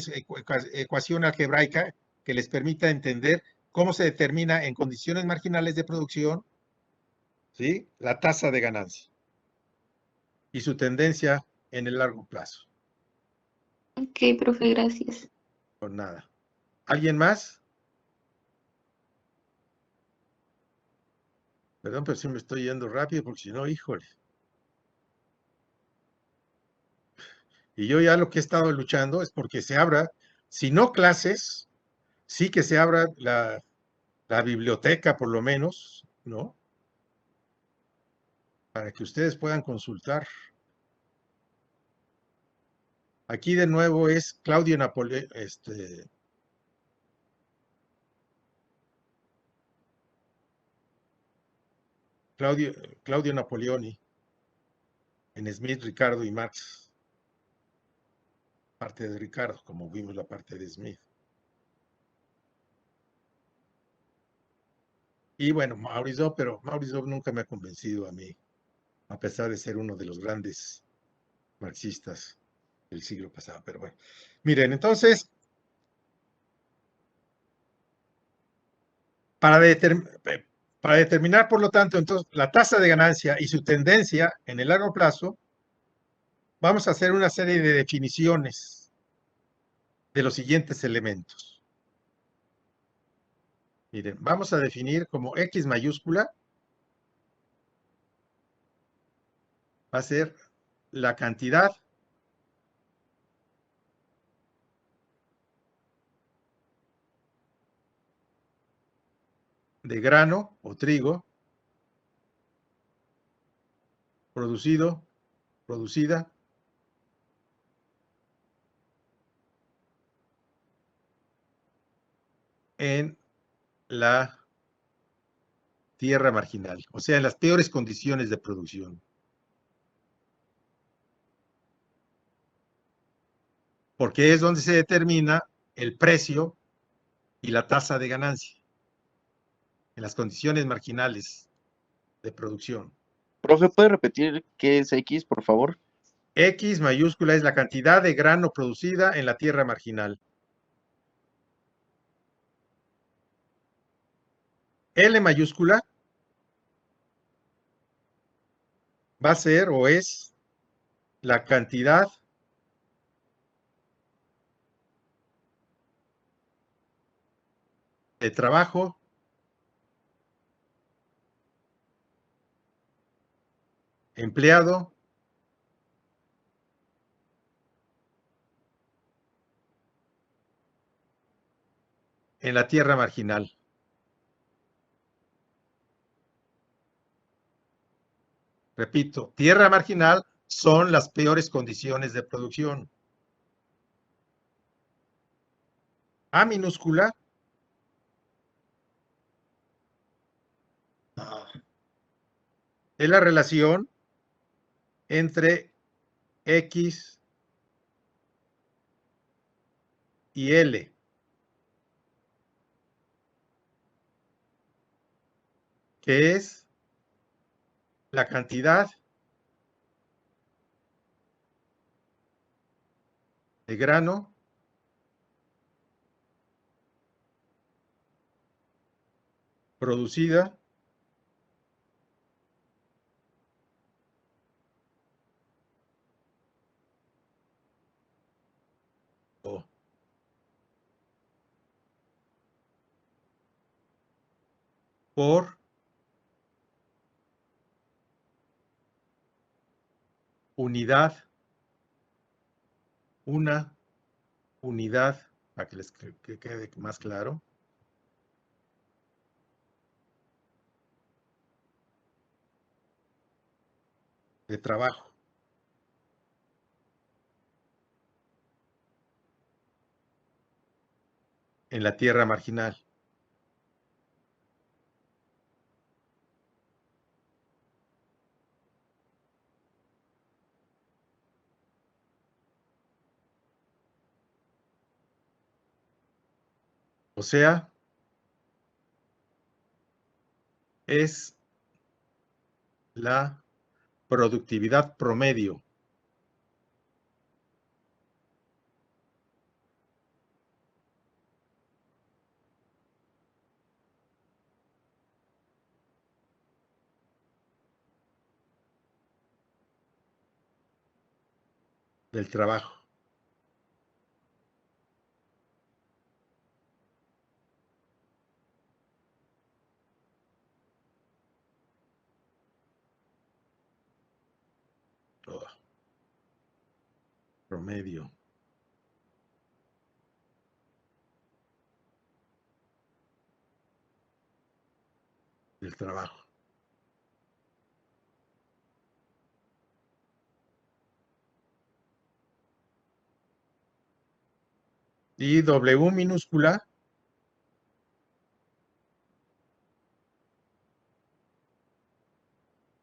ecuación algebraica que les permita entender cómo se determina en condiciones marginales de producción, ¿sí?, la tasa de ganancia y su tendencia en el largo plazo. Ok, profe, gracias. Por nada. ¿Alguien más? Perdón, pero sí me estoy yendo rápido porque si no, híjole. Y yo ya lo que he estado luchando es porque se abra, si no clases, sí que se abra la biblioteca por lo menos, ¿no? Para que ustedes puedan consultar. Aquí de nuevo es Claudio Napoleón, Claudio Napoleoni, en Smith, Ricardo y Marx. Parte de Ricardo, como vimos la parte de Smith. Y bueno, Maurice, pero Maurice nunca me ha convencido a mí, a pesar de ser uno de los grandes marxistas del siglo pasado. Pero bueno, miren, entonces, para determinar, por lo tanto, entonces, la tasa de ganancia y su tendencia en el largo plazo, vamos a hacer una serie de definiciones de los siguientes elementos. Miren, vamos a definir como X mayúscula va a ser la cantidad de grano o trigo producida en la tierra marginal, o sea, en las peores condiciones de producción. Porque es donde se determina el precio y la tasa de ganancia, en las condiciones marginales de producción. Profe, ¿puede repetir qué es X, por favor? X mayúscula es la cantidad de grano producida en la tierra marginal. L mayúscula va a ser o es la cantidad de trabajo empleado en la tierra marginal. Repito, tierra marginal son las peores condiciones de producción. A minúscula es la relación entre X y L. Que es la cantidad de grano producida por unidad, una unidad, para que les quede más claro, de trabajo. En la tierra marginal. O sea, es la productividad promedio del trabajo. Oh, promedio. Del trabajo. Y W minúscula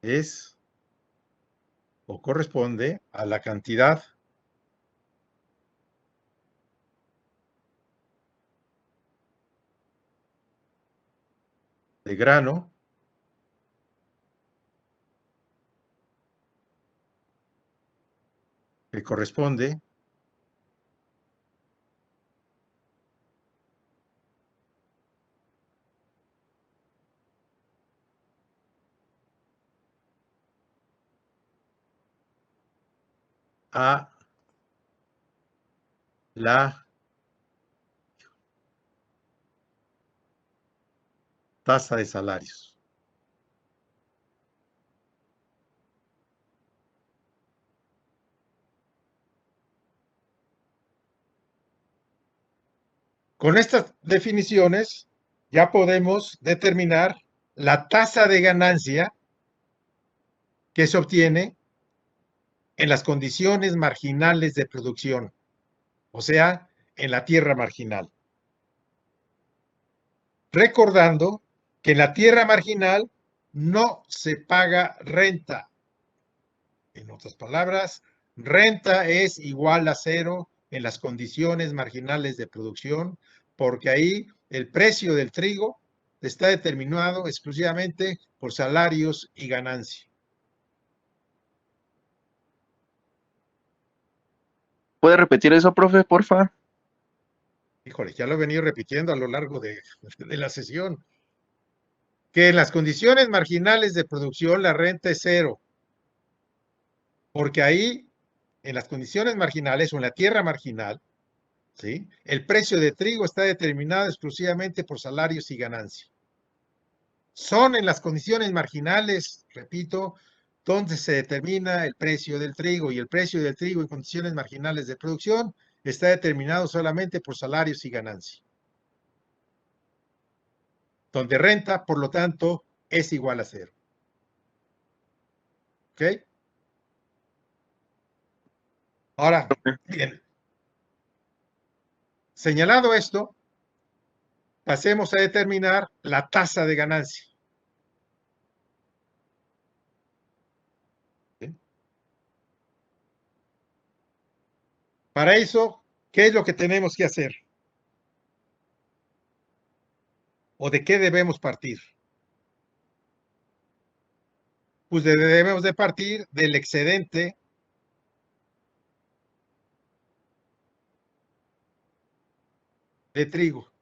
es o corresponde a la cantidad de grano que corresponde a la tasa de salarios. Con estas definiciones ya podemos determinar la tasa de ganancia que se obtiene en las condiciones marginales de producción, o sea, en la tierra marginal. Recordando que en la tierra marginal no se paga renta. En otras palabras, renta es igual a cero en las condiciones marginales de producción, porque ahí el precio del trigo está determinado exclusivamente por salarios y ganancia. ¿Puede repetir eso, profe, porfa? Híjole, ya lo he venido repitiendo a lo largo de la sesión, que en las condiciones marginales de producción la renta es cero, porque ahí, en las condiciones marginales o en la tierra marginal, ¿sí?, el precio de trigo está determinado exclusivamente por salarios y ganancia. Son en las condiciones marginales, repito, donde se determina el precio del trigo, y el precio del trigo en condiciones marginales de producción está determinado solamente por salarios y ganancia. Donde renta, por lo tanto, es igual a cero. ¿Ok? Ahora, bien. Señalado esto, pasemos a determinar la tasa de ganancia. ¿Sí? Para eso, ¿qué es lo que tenemos que hacer? ¿O de qué debemos partir? Pues debemos de partir del excedente de trigo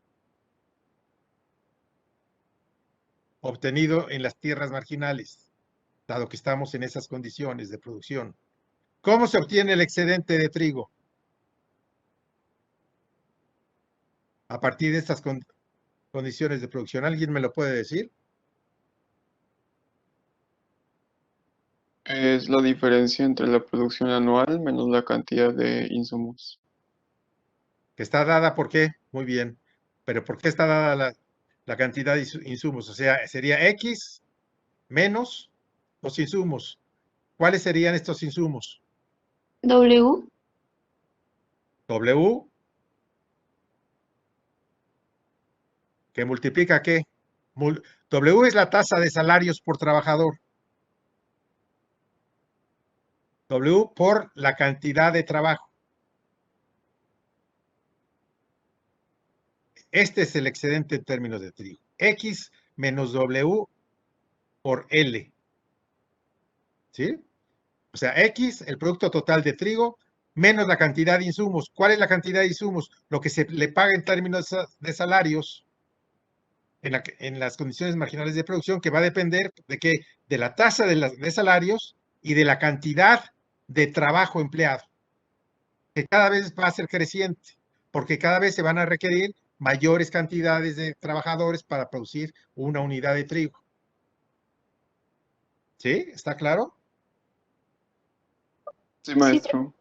obtenido en las tierras marginales, dado que estamos en esas condiciones de producción. ¿Cómo se obtiene el excedente de trigo? A partir de estas condiciones de producción. ¿Alguien me lo puede decir? Es la diferencia entre la producción anual menos la cantidad de insumos. Que está dada, ¿por qué? Muy bien. Pero ¿por qué está dada la cantidad de insumos? O sea, sería X menos los insumos. ¿Cuáles serían estos insumos? W. W, que multiplica ¿qué? W es la tasa de salarios por trabajador. W por la cantidad de trabajo. Este es el excedente en términos de trigo. X menos W por L. ¿Sí? O sea, X, el producto total de trigo, menos la cantidad de insumos. ¿Cuál es la cantidad de insumos? Lo que se le paga en términos de salarios en las condiciones marginales de producción, que va a depender de qué, de la tasa de salarios y de la cantidad de trabajo empleado, que cada vez va a ser creciente, porque cada vez se van a requerir mayores cantidades de trabajadores para producir una unidad de trigo. ¿Sí? ¿Está claro? Sí, maestro.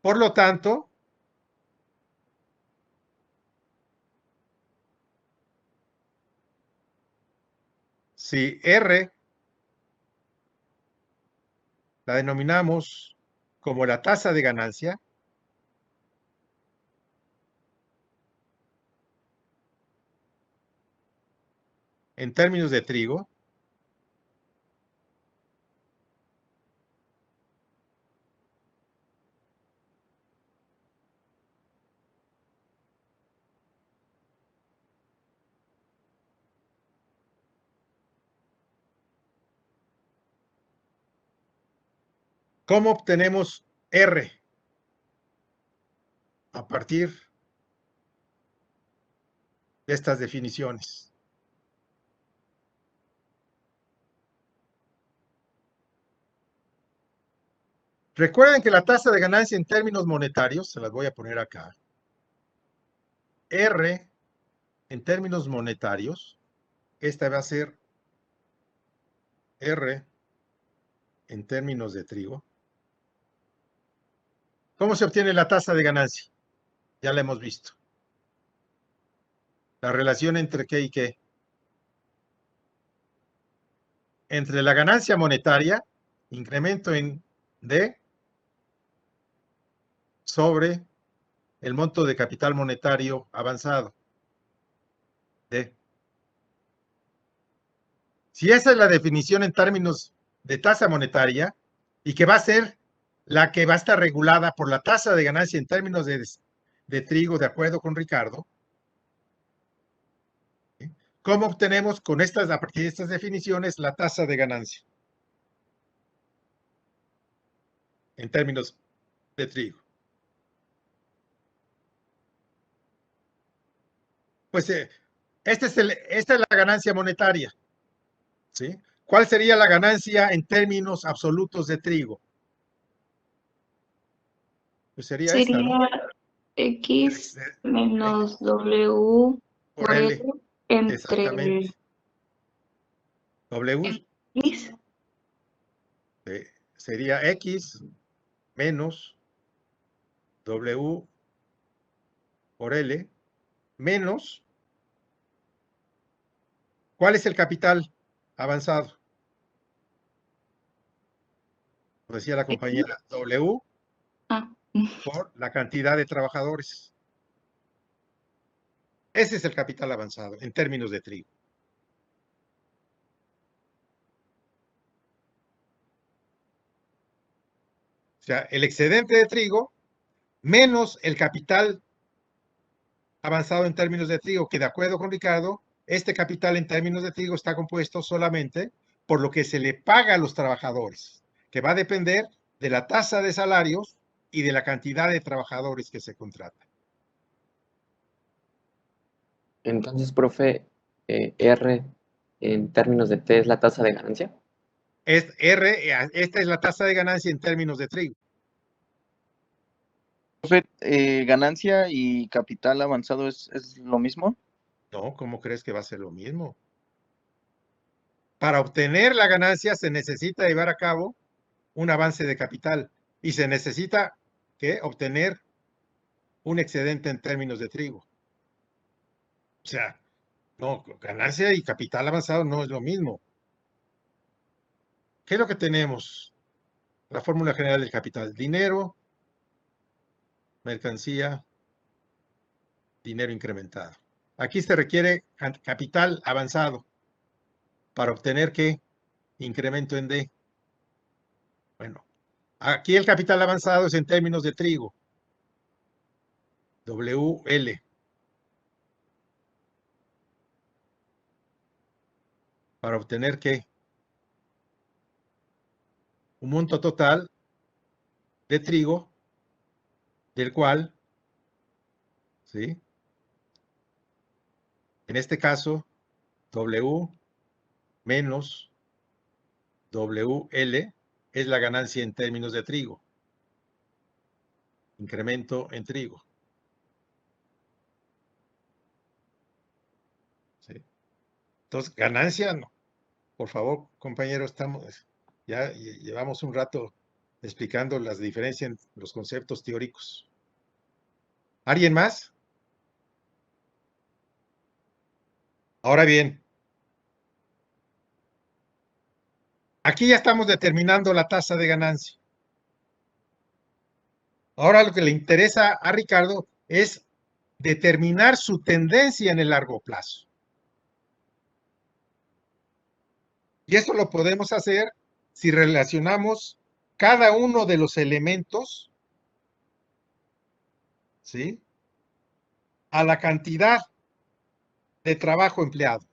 Por lo tanto, si R la denominamos como la tasa de ganancia, en términos de trigo, ¿cómo obtenemos R? A partir de estas definiciones. Recuerden que la tasa de ganancia en términos monetarios, se las voy a poner acá, R en términos monetarios, esta va a ser R en términos de trigo. ¿Cómo se obtiene la tasa de ganancia? Ya la hemos visto. La relación entre qué y qué. Entre la ganancia monetaria, incremento en D, sobre el monto de capital monetario avanzado, D. Si esa es la definición en términos de tasa monetaria, y que va a ser la que va a estar regulada por la tasa de ganancia en términos de trigo, de acuerdo con Ricardo, ¿sí? ¿Cómo obtenemos con estas, a partir de estas definiciones, la tasa de ganancia en términos de trigo? Pues esta es la ganancia monetaria, ¿sí? ¿Cuál sería la ganancia en términos absolutos de trigo? Pues sería esta, ¿no? Sería X menos X W por por L, L entre exactamente. W X. sería X menos W por L menos, ¿cuál es el capital avanzado? Lo decía la compañera, W Ah, por la cantidad de trabajadores. Ese es el capital avanzado en términos de trigo. O sea, el excedente de trigo menos el capital avanzado en términos de trigo, que de acuerdo con Ricardo, este capital en términos de trigo está compuesto solamente por lo que se le paga a los trabajadores, que va a depender de la tasa de salarios y de la cantidad de trabajadores que se contratan. Entonces, profe, R en términos de T es la tasa de ganancia. Esta es la tasa de ganancia en términos de trigo. Profe, ganancia y capital avanzado es lo mismo. No, ¿cómo crees que va a ser lo mismo? Para obtener la ganancia se necesita llevar a cabo un avance de capital y se necesita obtener un excedente en términos de trigo. O sea, no, ganancia y capital avanzado no es lo mismo. ¿Qué es lo que tenemos? La fórmula general del capital. Dinero, mercancía, dinero incrementado. Aquí se requiere capital avanzado para obtener ¿qué? Incremento en D. Bueno, aquí el capital avanzado es en términos de trigo. WL. Para obtener ¿qué? un monto total de trigo, del cual, ¿sí? En este caso, W menos WL es la ganancia en términos de trigo. Incremento en trigo. ¿Sí? Entonces, ganancia, no. Por favor, compañeros, ya llevamos un rato explicando las diferencias en los conceptos teóricos. ¿Alguien más? Ahora bien, aquí ya estamos determinando la tasa de ganancia. Ahora lo que le interesa a Ricardo es determinar su tendencia en el largo plazo. Y eso lo podemos hacer si relacionamos cada uno de los elementos, ¿sí?, a la cantidad de trabajo empleado.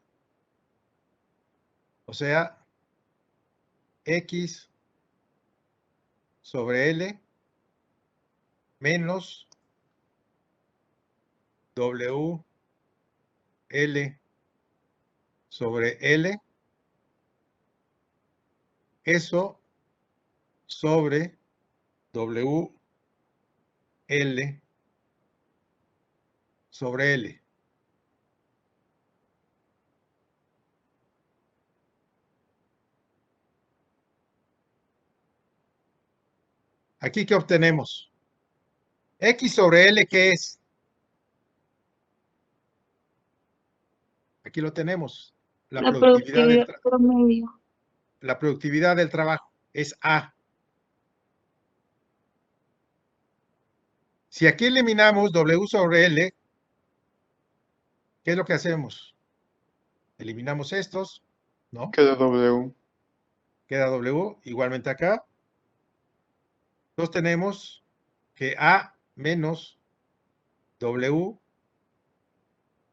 O sea, X sobre L menos W L sobre L, eso sobre W L sobre L. Aquí, ¿qué obtenemos? X sobre L, ¿qué es? Aquí lo tenemos. La productividad promedio. La productividad del trabajo es A. Si aquí eliminamos W sobre L, ¿qué es lo que hacemos? Eliminamos estos, ¿no? Queda W. Queda W, igualmente acá. Entonces tenemos que A menos W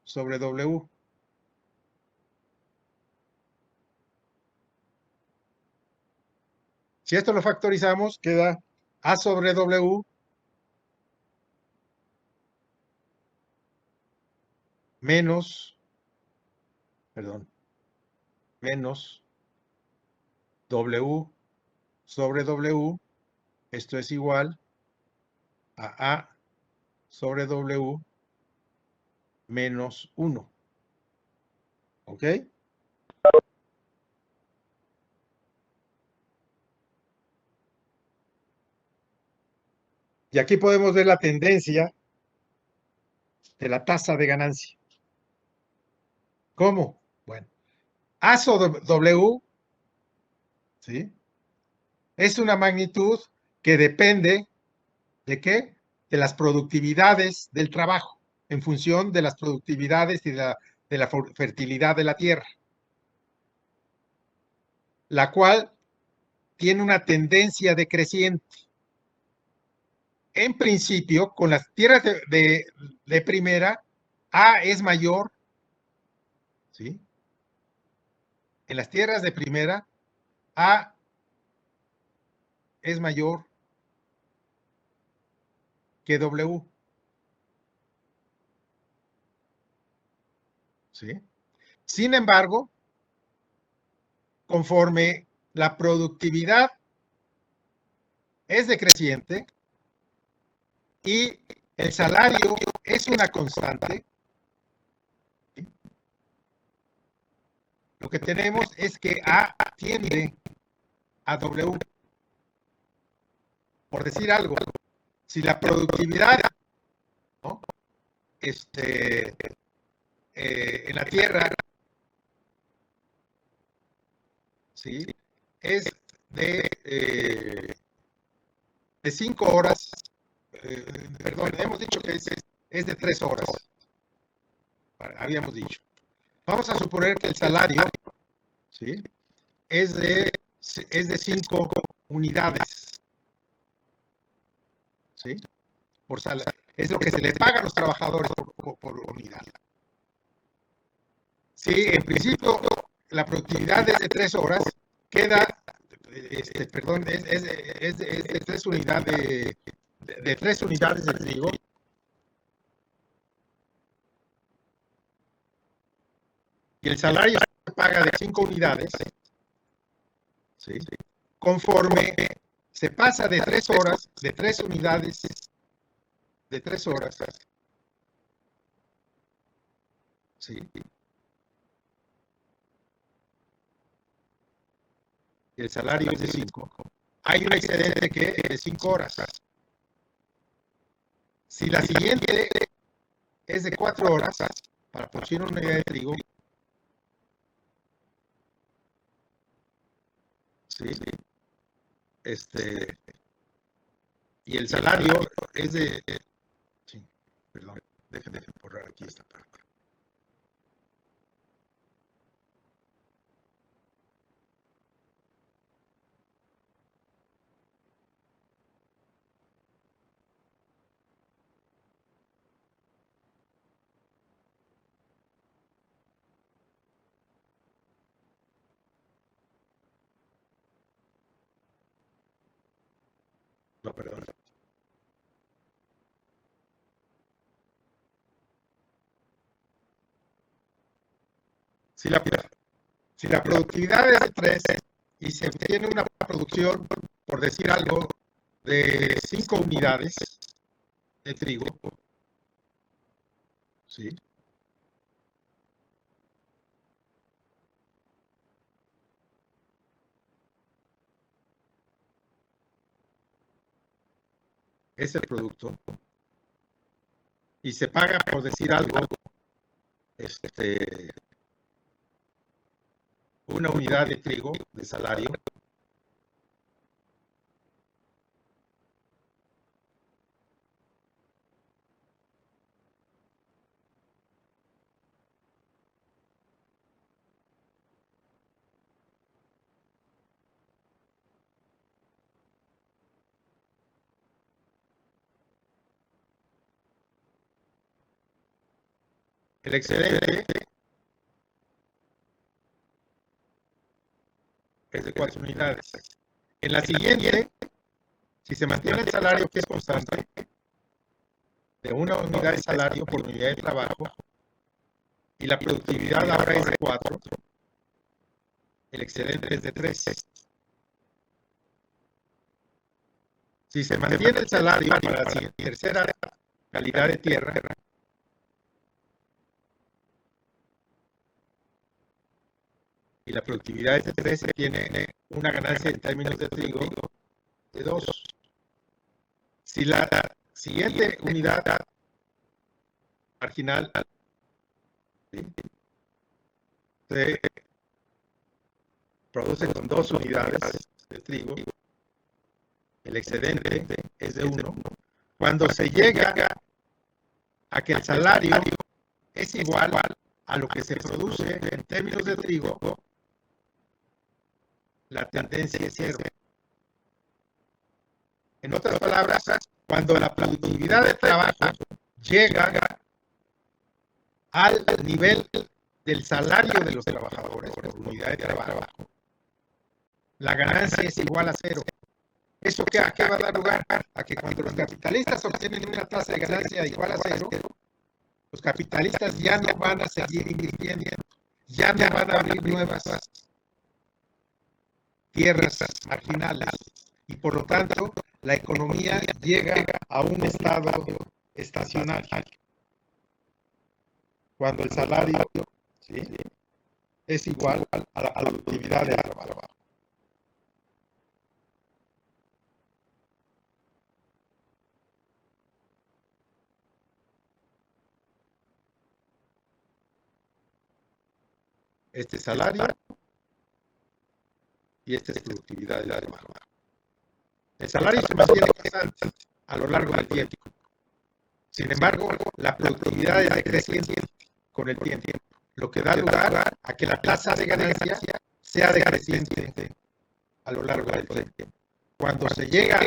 sobre W. Si esto lo factorizamos, queda A sobre W menos W sobre W. Esto es igual a A sobre W menos 1. ¿Ok? Y aquí podemos ver la tendencia de la tasa de ganancia. ¿Cómo? Bueno, A sobre W, ¿sí?, es una magnitud que depende ¿de qué? De las productividades del trabajo, en función de las productividades y de la fertilidad de la tierra, la cual tiene una tendencia decreciente. En principio, con las tierras de primera, A es mayor, ¿sí? En las tierras de primera, A es mayor que W. ¿Sí? Sin embargo, conforme la productividad es decreciente y el salario es una constante, ¿sí?, lo que tenemos es que A tiende a W. Por decir algo, si la productividad, ¿no?, en la tierra, ¿sí?, es de 5 horas, perdón, hemos dicho que es de 3 horas, habíamos dicho. Vamos a suponer que el salario, ¿sí?, es de 5 unidades, ¿sí?, por salario. Es lo que se le paga a los trabajadores por unidad. Si en principio la productividad es de 3 horas, queda perdón, es de 3 unidades de 3 unidades de trigo. Y el salario se paga de 5 unidades, ¿sí? Conforme se pasa de 3 horas, de 3 unidades, de 3 horas, ¿sí? Y el salario es de 5. Hay un excedente que es de 5 horas. Si la siguiente es de 4 horas, para producir una unidad de trigo, ¿sí? Y el salario es de... Sí, perdón, déjenme borrar aquí esta parte. No, perdón. Si la productividad es de 3 y se obtiene una producción, por decir algo, de 5 unidades de trigo, ¿sí? Es el producto. Y se paga, por decir algo, una unidad de trigo de salario. El excedente es de 4 unidades. En la siguiente, si se mantiene el salario que es constante, de 1 unidad de salario por unidad de trabajo, y la productividad ahora es de 4, el excedente es de 3. Si se mantiene el salario para la tercera calidad de tierra, y la productividad es de 3, se tiene una ganancia en términos de trigo de 2. Si la siguiente unidad marginal, ¿sí?, se produce con 2 unidades de trigo, el excedente es de 1. Cuando se llega a que el salario es igual a lo que se produce en términos de trigo, la tendencia es 0. En otras palabras, cuando la productividad de trabajo llega al nivel del salario de los trabajadores por unidad de trabajo, la ganancia es igual a 0. ¿Eso qué va a dar lugar? A que cuando los capitalistas obtienen una tasa de ganancia igual a 0, los capitalistas ya no van a seguir invirtiendo, ya no van a abrir nuevas tierras marginales, y por lo tanto la economía llega a un estado estacional. Cuando el salario, ¿sí?, es igual a la productividad del trabajo. Este salario y esta es productividad del trabajo. El salario se mantiene constante a lo largo del tiempo. Sin embargo, la productividad es decreciente con el tiempo, lo que da lugar a que la tasa de ganancia sea decreciente a lo largo del tiempo. Cuando se llega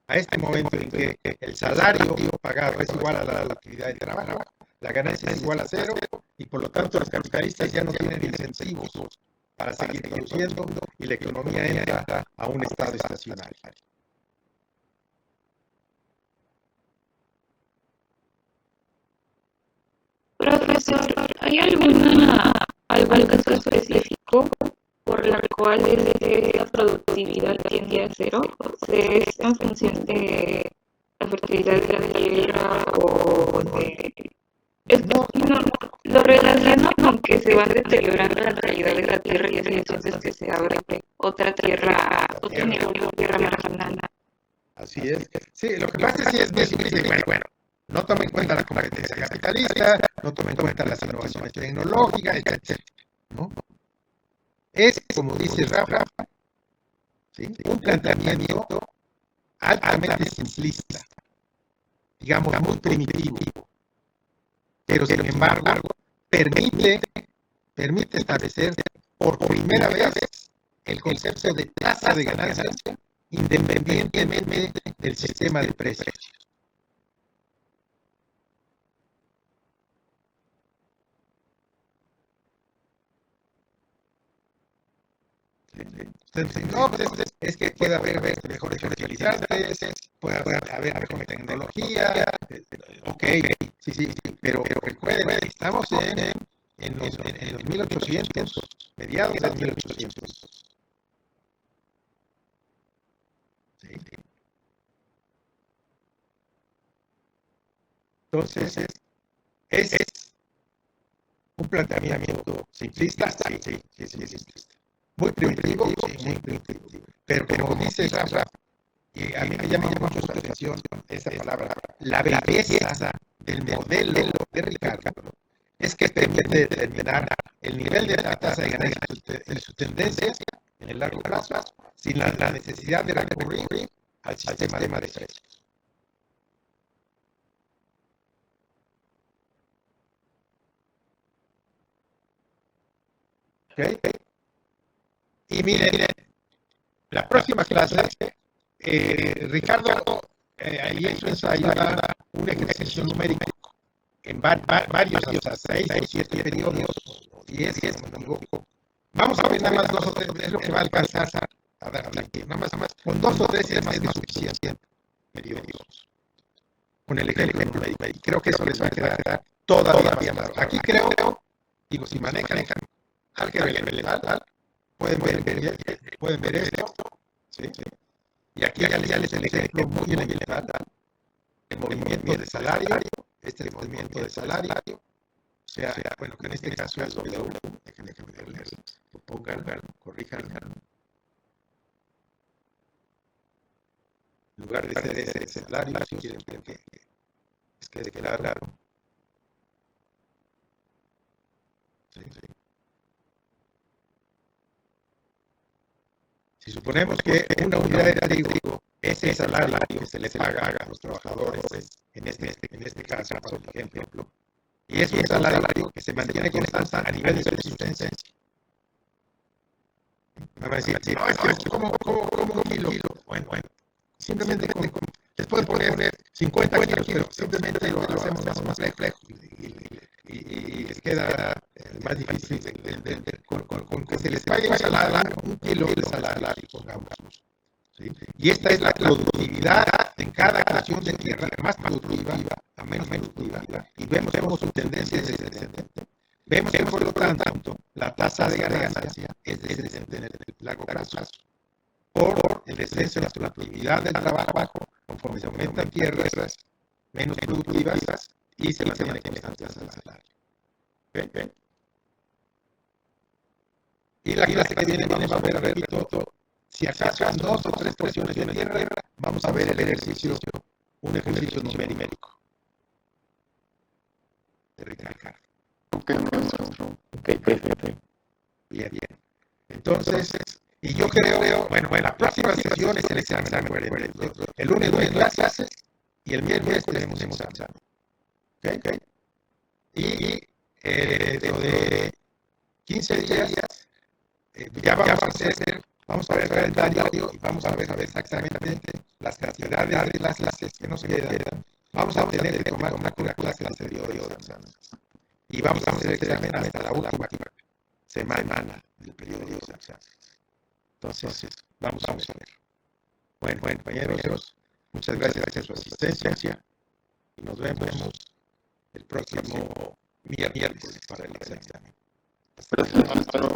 a este momento en que el salario pagado es igual a la productividad de trabajo, la ganancia es igual a 0, y por lo tanto los capitalistas ya no tienen incentivos para seguir produciendo y la economía entra a un estado estacionario. Profesor, ¿hay algún caso específico por la cual la productividad tiende a cero? ¿O sea, es en función de la fertilidad de la tierra o de...? Es que no, lo relaciono con que se van deteriorando la calidad de la tierra y es entonces que se abre otra tierra, otro nivel de tierra marginal. Así es. Sí, lo que pasa es que es difícil, bueno, no toma en cuenta la competencia capitalista, no toma en cuenta las innovaciones tecnológicas, etc. ¿No? Es, como dice Rafa, ¿sí? Un planteamiento altamente simplista, digamos, muy primitivo, pero sin embargo permite establecer por primera vez el concepto de tasa de ganancia independientemente del sistema de precios. Entonces, no, pues es que puede haber mejores fertilizantes, puede haber mejor tecnología, ok, sí, pero recuerden, estamos en 1800, mediados de 1800. ¿Sí? Entonces, es un planteamiento simplista, sí, es simplista. Muy primitivo, sí, muy primitivo. Pero como dice Rafa, y a mí me llama mucho la atención esa palabra, la belleza del modelo de Ricardo es que permite determinar el nivel de la tasa de ganancia de sus tendencias en el largo plazo sin la necesidad de recurrir al sistema de precios. ¿Okay? Y miren, la próxima clase, Ricardo ahí en su ensayo da un ejercicio numérico en varios, hasta 6 o 7 periodos, o 10, si no me equivoco. Vamos a ver nada más 2 o 3, es lo que va a alcanzar a dar aquí. Nada más, con 2 o 3 es más que suficiente periodos. Con el ejemplo numérico. Y creo que eso les va a quedar todavía más. Aquí creo, digo, si manejan álgebra elemental, pueden ver esto, ¿sí? Y aquí ya les el ejemplo muy elemental, el movimiento de salario, este movimiento de salario, o sea, bueno, que en este caso es W, déjenme verles, lo pongan, corrijan, en lugar de ser ese salario, si quieren que les quede claro. Sí. Si suponemos que una unidad de trigo es el salario que se le paga a los trabajadores, en este caso, por ejemplo, y es un salario que se mantiene constante a nivel de subsistencia. Me va a decir, no, es que como un kilo. Bueno, simplemente les pueden poner 50 kilos, pero simplemente lo hacemos más complejo y les queda más difícil con que se les pague un kilo de salario, pongamos. ¿Sí? Y esta es la productividad en cada creación de tierra, más productiva a menos productiva, y vemos su tendencia es descendente. Vemos que, por lo tanto, la tasa de ganancia es descendente en el largo plazo por el descenso de la productividad del trabajo conforme se aumentan tierras menos productivas y se mantiene constante el salario. ¿Okay? Y la clase que viene vamos a ver, repito, si acaso en 2 o 3 porciones de tierra, vamos a ver un ejercicio numérico de Ricardo. Ok, maestro. Ok, perfecto. Bien. Entonces, y yo creo, bueno, en la próxima sesión es el examen. El lunes no es las clases y el miércoles tenemos examen. ¿Okay? Y dentro de 15 días ya vamos a ver el calendario y vamos a ver exactamente las cantidades de las clases que nos quedan. Vamos a tener que tomar una clase anterior de examen. Y vamos a hacer el examen hasta la última semana del periodo de exámenes. Entonces, vamos a ver. Bueno, compañeros, muchas gracias por su asistencia y nos vemos el próximo miércoles para el examen. Gracias, hasta luego.